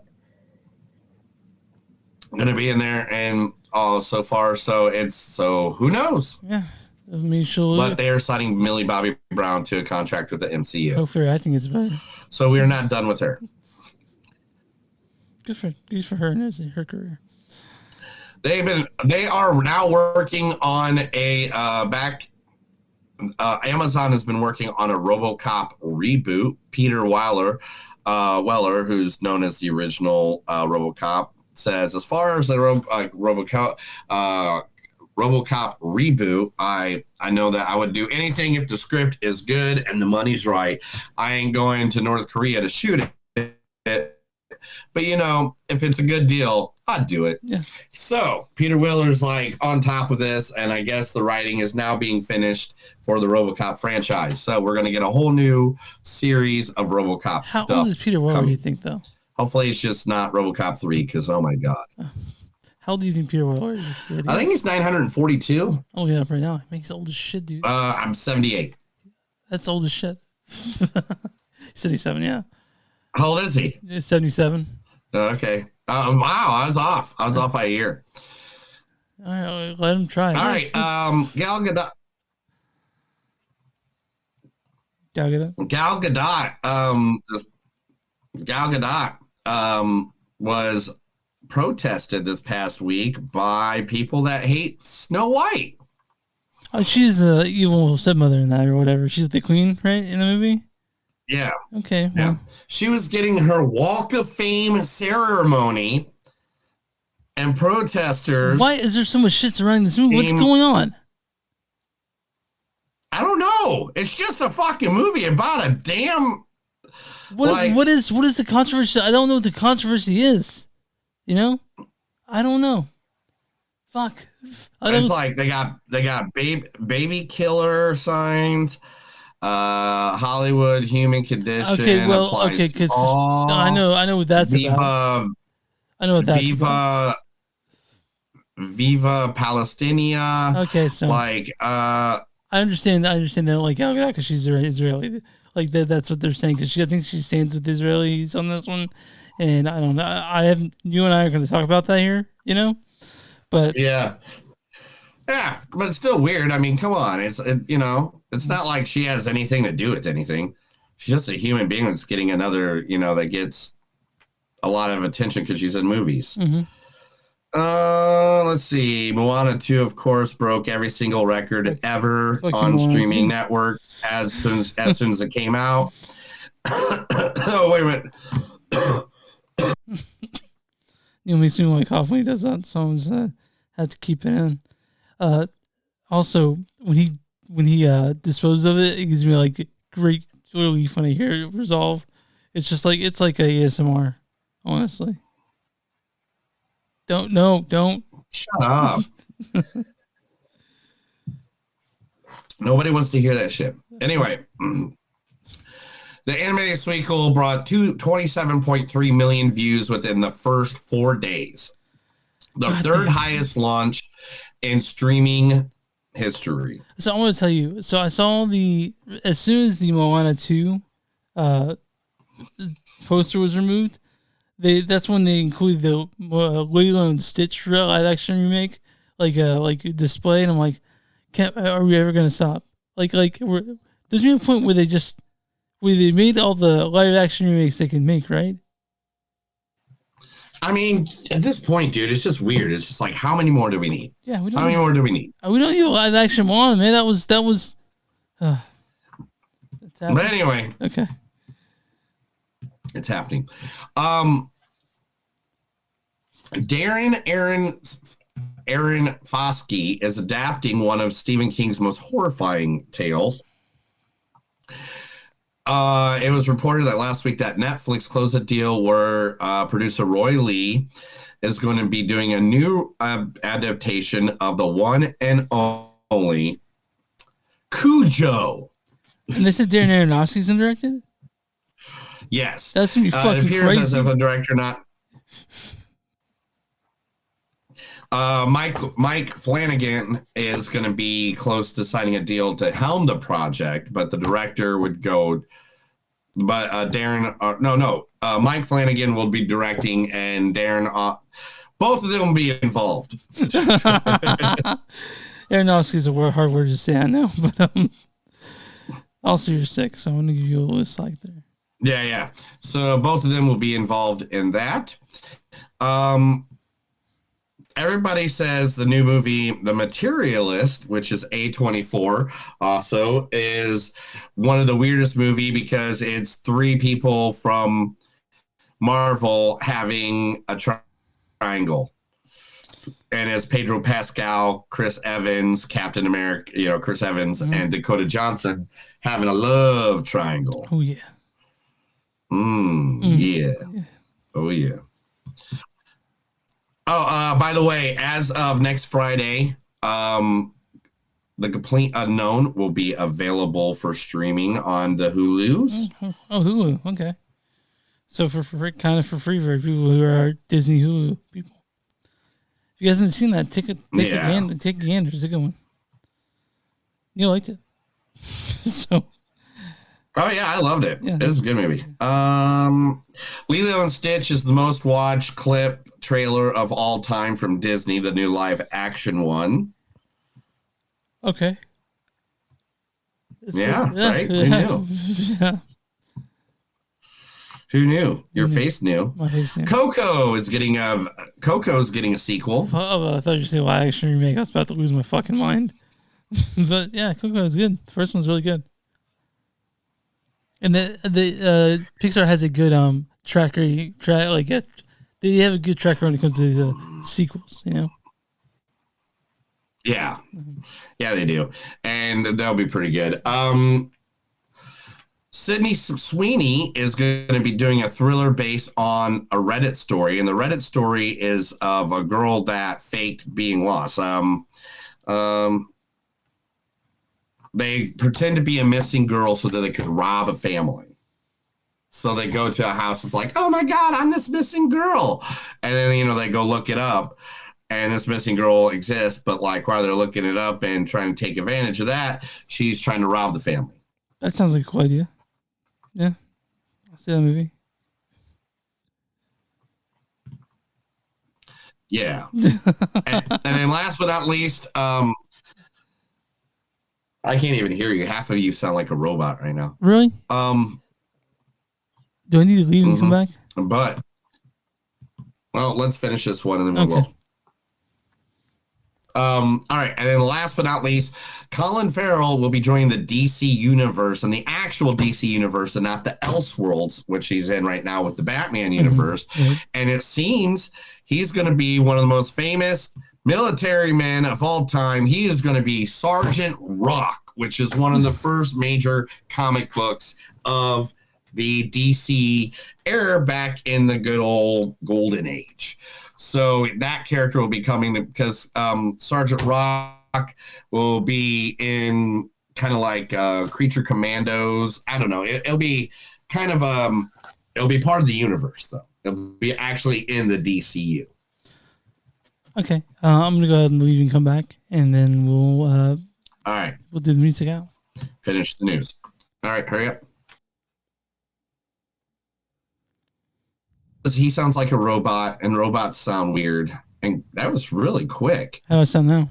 to be in there, and so far, so who knows? Yeah, I mean, but they are signing Millie Bobby Brown to a contract with the MCU. Hopefully, I think it's better. So we are not done with her. Good for her and her career. They are now working on Amazon has been working on a RoboCop reboot. Peter Weller, who's known as the original RoboCop, says, as far as the RoboCop reboot, I know that I would do anything if the script is good and the money's right. I ain't going to North Korea to shoot it. But, if it's a good deal, I'd do it. Yeah. So Peter Weller's like on top of this, and I guess the writing is now being finished for the RoboCop franchise. So we're going to get a whole new series of RoboCop stuff. How old is Peter Weller, do you think, though? Hopefully it's just not RoboCop 3, because, oh, my God. How old do you think Peter Weller is? I think he's 942. Oh, yeah, right now. I think he's old as shit, dude. I'm 78. That's old as shit. 77, yeah. How old is he? 77. Okay. Wow, I was off. I was off by a year. All right, let him try. All right, Gal Gadot. Gal Gadot was protested this past week by people that hate Snow White. Oh, she's the evil stepmother in that or whatever. She's the queen, right, in the movie? Yeah. Okay. Yeah. Well. She was getting her Walk of Fame ceremony, and protesters. Why is there so much shit surrounding this movie? What's going on? I don't know. It's just a fucking movie about a damn. What is the controversy? I don't know what the controversy is. I don't know. Fuck. It's like they got baby killer signs. Hollywood, Human Condition. Okay, well, applies okay, to because all. I know what that's Viva, about. I know what that's about. Viva Palestina. Okay, so like I understand they don't like Gal Gadot because she's Israeli. Like that's what they're saying because I think she stands with Israelis on this one, and I don't know. I haven't. You and I are going to talk about that here, but yeah, but it's still weird. I mean, come on, it's not like she has anything to do with anything. She's just a human being that's getting another, that gets a lot of attention because she's in movies. Mm-hmm. Let's see. Moana 2, of course, broke every single record ever on streaming networks as soon as it came out. Oh, wait a minute. Makes me want to cough when he does that, so I'm just have to keep it in. Also, when he disposed of it, it gives me like great relief when I hear it resolve. It's just like a ASMR, honestly. Don't. Shut up. Nobody wants to hear that shit. Anyway, the animated sequel brought 27.3 million views within the first 4 days. The third highest launch in streaming history. So I want to tell you. So I saw as soon as the Moana 2 poster was removed, that's when they included the Lilo and Stitch live action remake, like display, and I'm like, are we ever gonna stop? There's no point where they made all the live action remakes they can make, right? I mean, at this point, dude, it's just weird. It's just like, how many more do we need? Yeah, how many more do we need? We don't need a live action one, man. That was. But anyway, okay. It's happening. Aaron Foskey is adapting one of Stephen King's most horrifying tales. It was reported that last week that Netflix closed a deal where producer Roy Lee is going to be doing a new adaptation of the one and only Cujo. And this is Darren Aronofsky's directed? Yes. That's going to be fucking crazy. As if a director not... Mike Flanagan is going to be close to signing a deal to helm the project, but the director would go... But Mike Flanagan will be directing, and Darren... both of them will be involved. Aronofsky's a hard word to say, I know, but also you're sick, so I'm going to give you a little slack there. Yeah. So both of them will be involved in that. Everybody says the new movie, The Materialist, which is A24, also is one of the weirdest movie because it's 3 people from Marvel having a triangle. And it's Pedro Pascal, Chris Evans, Captain America, Chris Evans, and Dakota Johnson having a love triangle. Oh, yeah. Yeah. Oh, yeah. Oh, by the way, as of next Friday, The Complete Unknown will be available for streaming on the Hulus. Oh, Hulu. Okay. So for free for people who are Disney Hulu people. If you guys haven't seen that, take a gander. It's a good one. Neil liked it. So. Oh yeah, I loved it. Yeah. It was a good movie. Lilo and Stitch is the most watched clip trailer of all time from Disney, the new live action one. Okay. Right? Who knew? Yeah. Who knew? Your face knew. My face knew. Coco's getting a sequel. Oh, I thought you were saying live action remake. I was about to lose my fucking mind. But yeah, Coco is good. The first one's really good. And the Pixar has a good they have a good tracker when it comes to the sequels, Yeah. Yeah, they do. And they'll be pretty good. Sydney Sweeney is going to be doing a thriller based on a Reddit story, and the Reddit story is of a girl that faked being lost. they pretend to be a missing girl so that they could rob a family. So they go to a house. It's like, oh my God, I'm this missing girl. And then, they go look it up and this missing girl exists. But like while they're looking it up and trying to take advantage of that, she's trying to rob the family. That sounds like a cool idea. Yeah. I'll see that movie. Yeah. and then last but not least, I can't even hear you. Half of you sound like a robot right now. Really? Do I need to leave and come back? But, well, let's finish this one and then we will. All right. And then last but not least, Colin Farrell will be joining the DC universe and the actual DC universe and not the Elseworlds, which he's in right now with the Batman universe. And it seems he's going to be one of the most famous military men of all time. He is going to be Sergeant Rock, which is one of the first major comic books of the DC era back in the good old golden age. So that character will be coming because Sergeant Rock will be in kind of like Creature Commandos. I don't know. It'll be kind of it'll be part of the universe though. It'll be actually in the DCU. Okay, I'm gonna go ahead and leave and come back, and then we'll. All right. We'll do the music out. Finish the news. All right, hurry up. He sounds like a robot, and robots sound weird. And that was really quick. How does it sound now?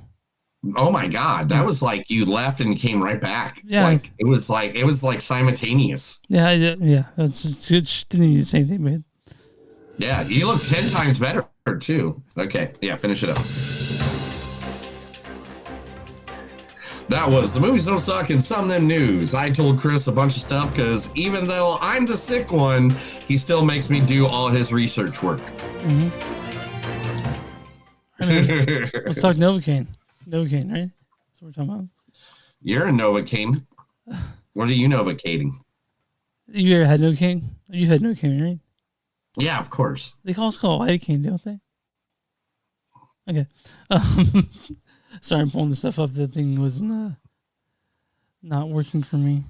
Oh my God, that was like you left and came right back. Yeah, like it was like simultaneous. Yeah. That's it. Didn't even say anything, man. Yeah, you look 10 times better too. Okay, yeah, finish it up. That was The Movies Don't Suck and Some of Them News. I told Chris a bunch of stuff because even though I'm the sick one, he still makes me do all his research work. Let's talk Novocaine. Novocaine, right? That's what we're talking about. You're a Novocaine. What are you Novocating? You ever had Novocaine? You've had Novocaine, right? Yeah, of course. They also call it lidocaine, don't they? Okay. Sorry, I'm pulling this stuff up. The thing was not working for me.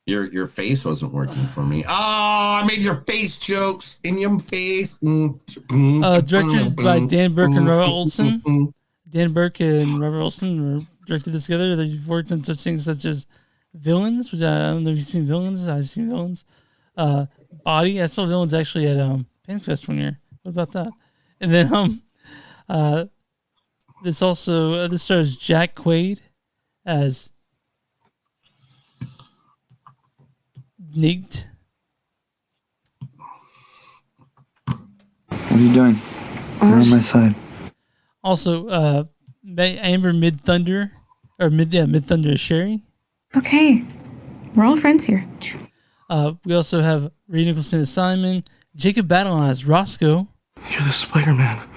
Your face wasn't working for me. Oh, I made your face jokes in your face. Directed by Dan Burke and Robert Olson. Dan Burke and Robert Olson directed this together. They've worked on such things such as Villains, which I don't know if you've seen Villains. I've seen Villains. Body. I saw Villains actually at Pancfest one year. What about that? And then this also this stars Jack Quaid as Nate. What are you doing? You're on my side. Also, Amber Mid Thunder is Sherry. Okay, we're all friends here. We also have Ray Nicholson as Simon, Jacob Batalon as Roscoe. You're the Spider-Man.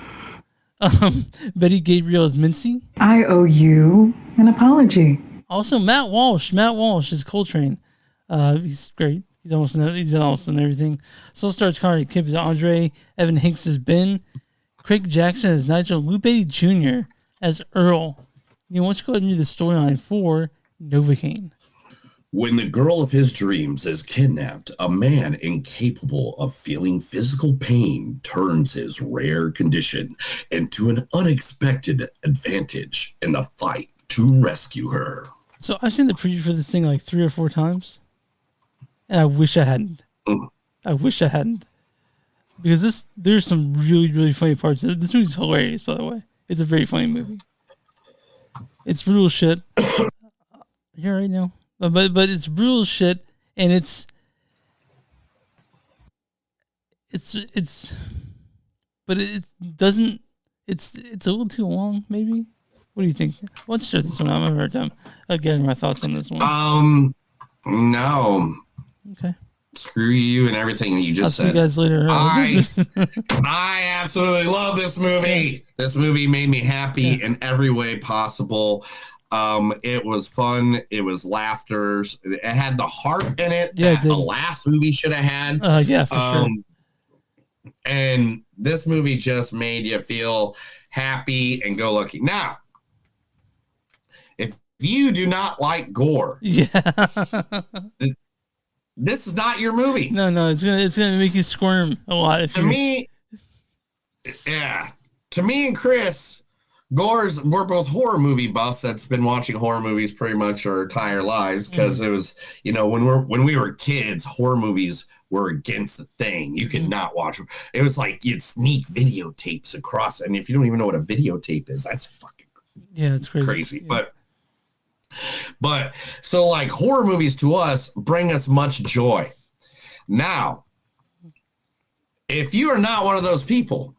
Betty Gabriel as Mincy. I owe you an apology. Also, Matt Walsh. Matt Walsh is Coltrane. He's great. He's almost in everything. So stars Connery Kemp as Andre, Evan Hanks as Ben, Craig Jackson as Nigel, Lou Beatty Jr. as Earl. You know, why don't you go ahead and do the storyline for Novocaine? When the girl of his dreams is kidnapped, a man incapable of feeling physical pain turns his rare condition into an unexpected advantage in the fight to rescue her. So I've seen the preview for this thing like 3 or 4 times, and I wish I hadn't. I wish I hadn't, because there's some really, really funny parts. This movie's hilarious, by the way. It's a very funny movie. It's brutal shit. Here right now. But it's brutal shit, and it's but it doesn't. It's a little too long, maybe. What do you think? Let's start this one. I'm having a hard time getting my thoughts on this one. No. Okay. Screw you and everything that you just said. I'll see you guys later. I absolutely love this movie. This movie made me happy in every way possible. It was fun. It was laughter. It had the heart in it that the last movie should have had. Yeah, for sure. And this movie just made you feel happy and go lucky. Now, if you do not like gore, Yeah. this is not your movie. No, it's gonna make you squirm a lot. If To me, yeah. To me and Chris, we're both horror movie buffs that's been watching horror movies pretty much our entire lives, because it was, when we were kids, horror movies were against the thing. You could not watch them. It was like you'd sneak videotapes across, and if you don't even know what a videotape is, that's fucking it's crazy. Yeah. But so like horror movies to us bring us much joy. Now, if you are not one of those people,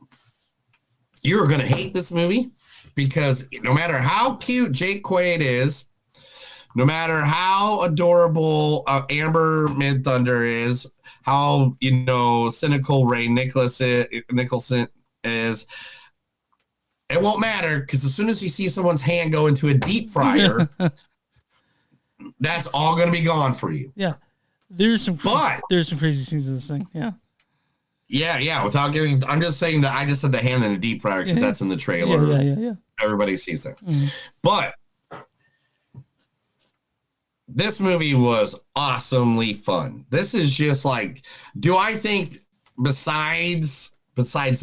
you're going to hate this movie, because no matter how cute Jake Quaid is, no matter how adorable Amber Mid-Thunder is, how, cynical Ray Nicholson is, it won't matter, because as soon as you see someone's hand go into a deep fryer, that's all going to be gone for you. Yeah. There's some crazy scenes in this thing. Yeah. Yeah. Without giving, I'm just saying that I just said the hand in a deep fryer because that's in the trailer. Yeah. Everybody sees that. But this movie was awesomely fun. This is just like, do I think besides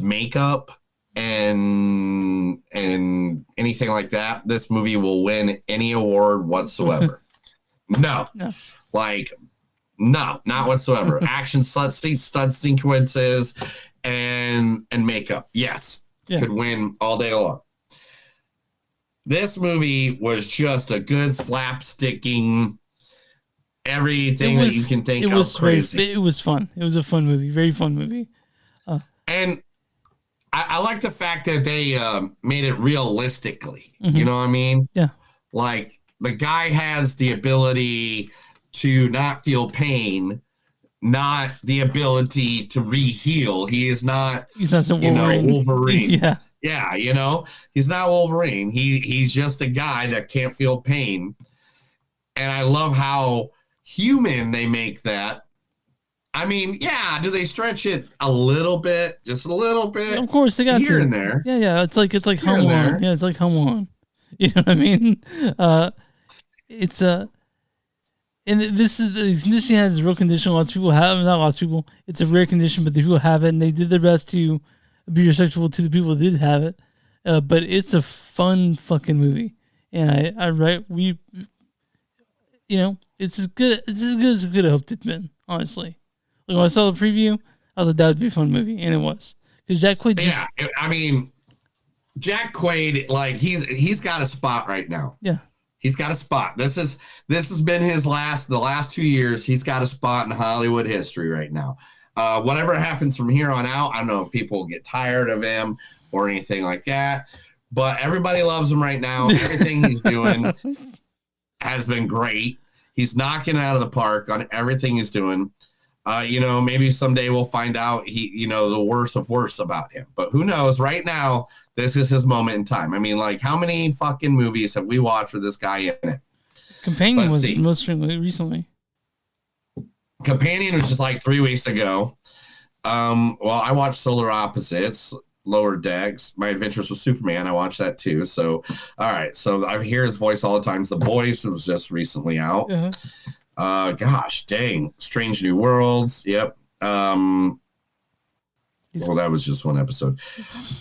makeup and anything like that, this movie will win any award whatsoever? No. No, not whatsoever. Action stunt sequences and makeup, yes, could win all day long. This movie was just a good slapsticking, everything that you can think of crazy. It was fun. It was a fun movie, very fun movie. And I like the fact that they made it realistically. Mm-hmm. You know what I mean? Yeah. Like, the guy has the ability to not feel pain, not the ability to re-heal. He's not some Wolverine. Yeah. He's not Wolverine. He's just a guy that can't feel pain. And I love how human they make that. I mean, do they stretch it a little bit? Just a little bit? Of course, they got here and there. Yeah. It's like Home Alone. Yeah, it's like Home Alone. You know what I mean? It's and this condition has a real condition. Lots of people have, not lots of people. It's a rare condition, but the people have it, and they did their best to be respectful to the people that did have it. But it's a fun fucking movie, and it's as good as I could have hoped it'd been. Honestly, like when I saw the preview, I was like, that would be a fun movie, and it was, because Jack Quaid. Jack Quaid, like he's got a spot right now. Yeah. He's got a spot. This has been the last 2 years. He's got a spot in Hollywood history right now. Whatever happens from here on out, I don't know if people get tired of him or anything like that, but everybody loves him right now. Everything he's doing has been great. He's knocking it out of the park on everything he's doing. Maybe someday we'll find out the worst of worst about him, but who knows? Right now, this is his moment in time. I mean, like, how many fucking movies have we watched with this guy in it? Companion was most recently. Companion was just like 3 weeks ago. Well, I watched Solar Opposites, Lower Decks, My Adventures with Superman. I watched that too. So, all right. So I hear his voice all the time. The Boys was just recently out. Gosh, dang. Strange New Worlds. Yep. Well, that was just one episode.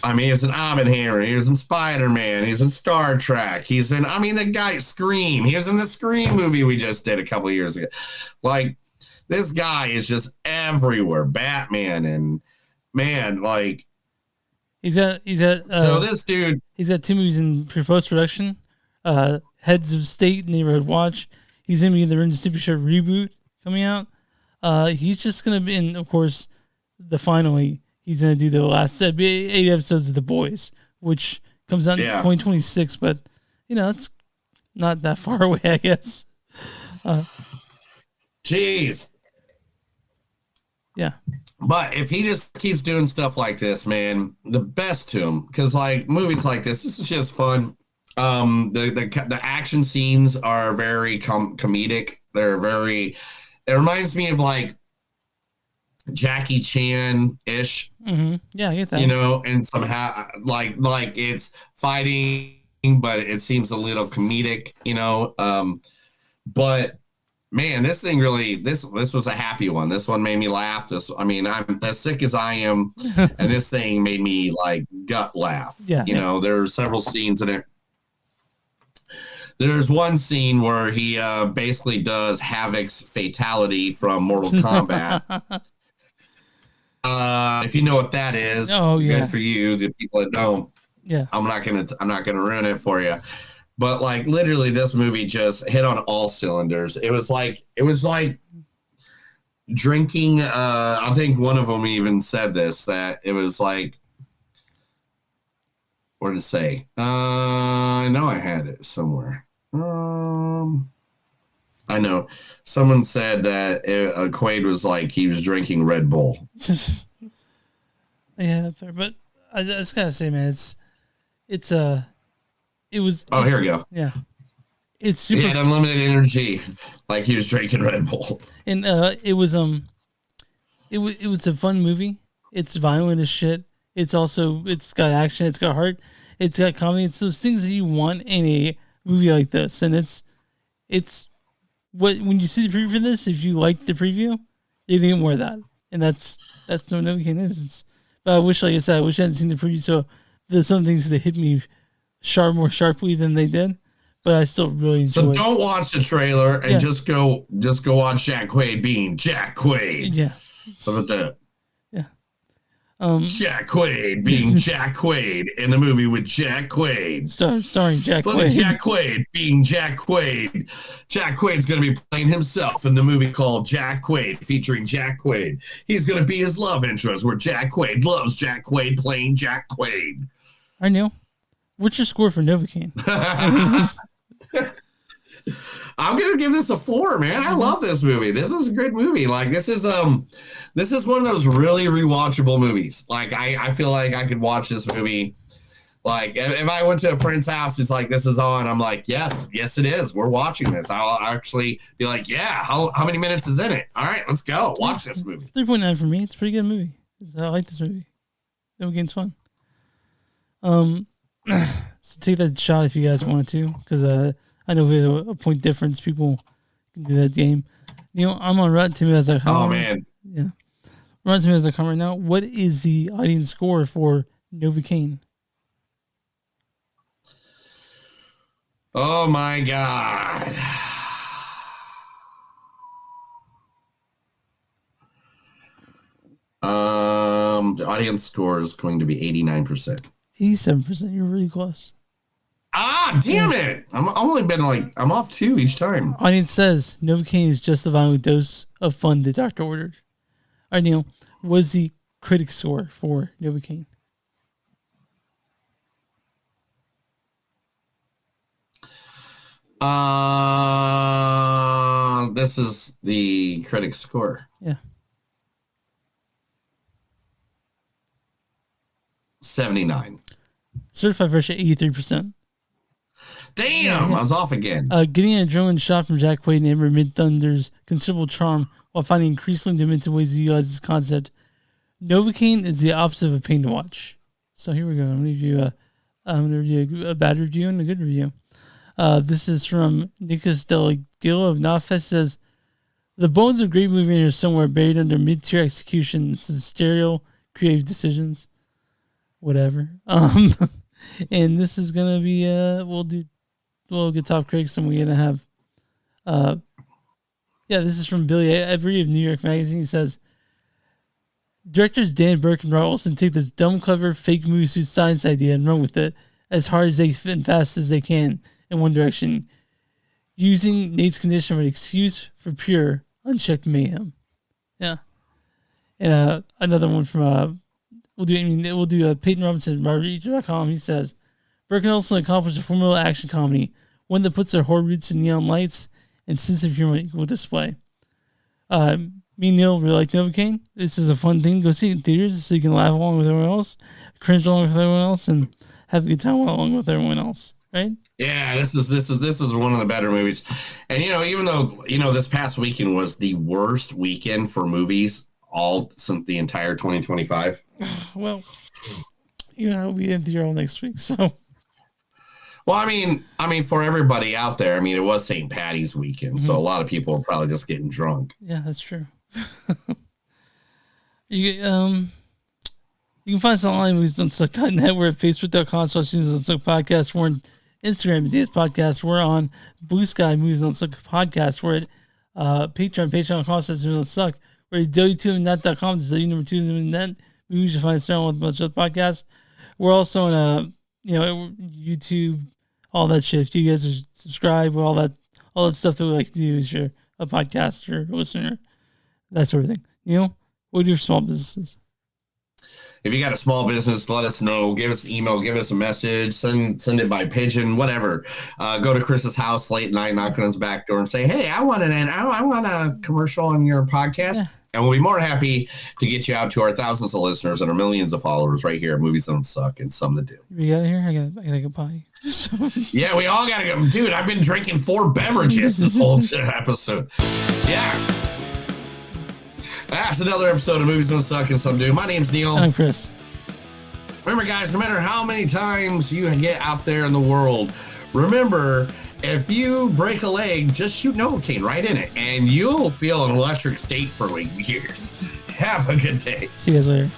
I mean, he was in Oppenheimer. He was in Spider-Man. He's in Star Trek. He's in, the guy Scream. He was in the Scream movie we just did a couple of years ago. Like, this guy is just everywhere. Batman and, man, like. He's at so this dude. He's got 2 movies in post-production. Heads of State, Neighborhood Watch. He's going to be in the Ren Stimpy Show reboot coming out. He's just going to be in, of course, finally, he's going to do the last 8 episodes of The Boys, which comes out in 2026, but, it's not that far away, I guess. Jeez. Yeah. But if he just keeps doing stuff like this, man, the best to him, because, like, movies like this is just fun. The action scenes are very comedic. It reminds me of, like, Jackie Chan-ish. Mm-hmm. Yeah, I get that. And somehow like it's fighting but it seems a little comedic, but man, this thing really, this was a happy one. This one made me laugh. I'm as sick as I am, and this thing made me like gut laugh. Yeah. There's several scenes in it. There's one scene where he basically does Havoc's fatality from Mortal Kombat. If you know what that is, good for you. The people that don't, I'm not gonna ruin it for you. But like literally, this movie just hit on all cylinders. It was like drinking. I think one of them even said this, that it was like, what did it say? I know I had it somewhere. I know someone said that Quaid was like he was drinking Red Bull. Yeah, but I just gotta say, man, it was. Oh, here we go. Yeah, it's super. He had unlimited energy, like he was drinking Red Bull. And it was a fun movie. It's violent as shit. It's got action. It's got heart. It's got comedy. It's those things that you want in a movie like this. And it's what when you see the preview for this, if you like the preview, you're gonna get more of that. And that's no Novocaine is. But I wish, like I said, I hadn't seen the preview. So there's some things that hit me more sharply than they did, but I still really enjoy it. So don't watch the trailer and just go watch Jack Quaid being Jack Quaid. Yeah. How about that? Yeah. Jack Quaid being Jack Quaid in the movie with Jack Quaid. Starring Jack Quaid. Jack Quaid being Jack Quaid. Jack Quaid's going to be playing himself in the movie called Jack Quaid, featuring Jack Quaid. He's going to be his love interest, where Jack Quaid loves Jack Quaid playing Jack Quaid. I know. What's your score for Novocaine? I'm gonna give this a 4, man. I love this movie. This was a great movie. Like this is one of those really rewatchable movies. Like I feel like I could watch this movie. Like if I went to a friend's house, it's like this is on. I'm like, yes, it is. We're watching this. I'll actually be like, yeah. How many minutes is in it? All right, let's go watch this movie. 3.9 for me. It's a pretty good movie. I like this movie. Novocaine's fun. So take that shot if you guys want to, because I know we have a point difference. People can do that game. I'm on Rotten Tomatoes.com. Oh man, yeah, Rotten Tomatoes.com right now. What is the audience score for Novocaine? Oh my god. The audience score is going to be 89%. 87%. You're really close. Ah, damn it! I'm off 2 each time. Audience says Novocaine is just the violent dose of fun the doctor ordered. All right, Neil, what is the critic score for Novocaine? This is the critic score. Yeah. 79. Certified version 83%. Damn, I was off again. Getting an adrenaline shot from Jack Quaid and Amber Mid-Thunder's considerable charm while finding increasingly demented ways to utilize this concept. Novocaine is the opposite of a pain to watch. So here we go. I'm going to review a bad review and a good review. This is from Nicholas Del Gil of Knotfest. Says, the bones of great movie are somewhere buried under mid-tier executions and stereo creative decisions. Whatever. And this is going to be, we'll get top critics, and we're going to have, this is from Billy Every of New York Magazine. He says, directors Dan Burke and Rob Olsen take this dumb, clever, fake movie suit science idea and run with it as hard as they fit and fast as they can in one direction, using Nate's condition as an excuse for pure, unchecked mayhem. Yeah. And another one from, we'll do Peyton Robinson, RobertEater.com. He says, Burke and Olsen accomplished a formula action comedy, one that puts their horror roots in neon lights and sense of humor on equal display. Me and Neil really like Novocaine. This is a fun thing. Go see it in theaters so you can laugh along with everyone else, cringe along with everyone else, and have a good time along with everyone else. Right? Yeah, this is one of the better movies. And even though this past weekend was the worst weekend for movies all since the entire 2025. Well, we have the year all next week, so. Well, I mean, for everybody out there, I mean, it was St. Patty's weekend, so a lot of people are probably just getting drunk. Yeah, that's true. You can find us online at moviesdontsuck.net. We're at facebook.com/moviesdontsuck podcast. We're on Instagram, Dave's Podcast. We're on Blue Sky, Movies Don't Suck Podcast. We're at patreon.com/moviesdontsuck. We're at w2net.com. This is w2net. Movies you find us on with a bunch of podcasts. We're also on YouTube, all that shit. If you guys are subscribed, all that stuff that we like to do is you're a podcaster, a listener, that sort of thing. What do your small businesses? If you got a small business, let us know. Give us an email, give us a message, send it by pigeon, whatever. Go to Chris's house late night, knock on his back door and say, hey, I want a commercial on your podcast. Yeah. And we'll be more happy to get you out to our thousands of listeners and our millions of followers right here at Movies Don't Suck and Some That Do. We got here? I gotta go potty. Yeah, we all gotta go. Dude, I've been drinking 4 beverages this whole episode. Yeah. That's another episode of Movies Don't Suck and Some Do. My name's Neil. I'm Chris. Remember, guys, no matter how many times you get out there in the world, remember, if you break a leg, just shoot Novocaine right in it, and you'll feel an electric state for years. Have a good day. See you guys later.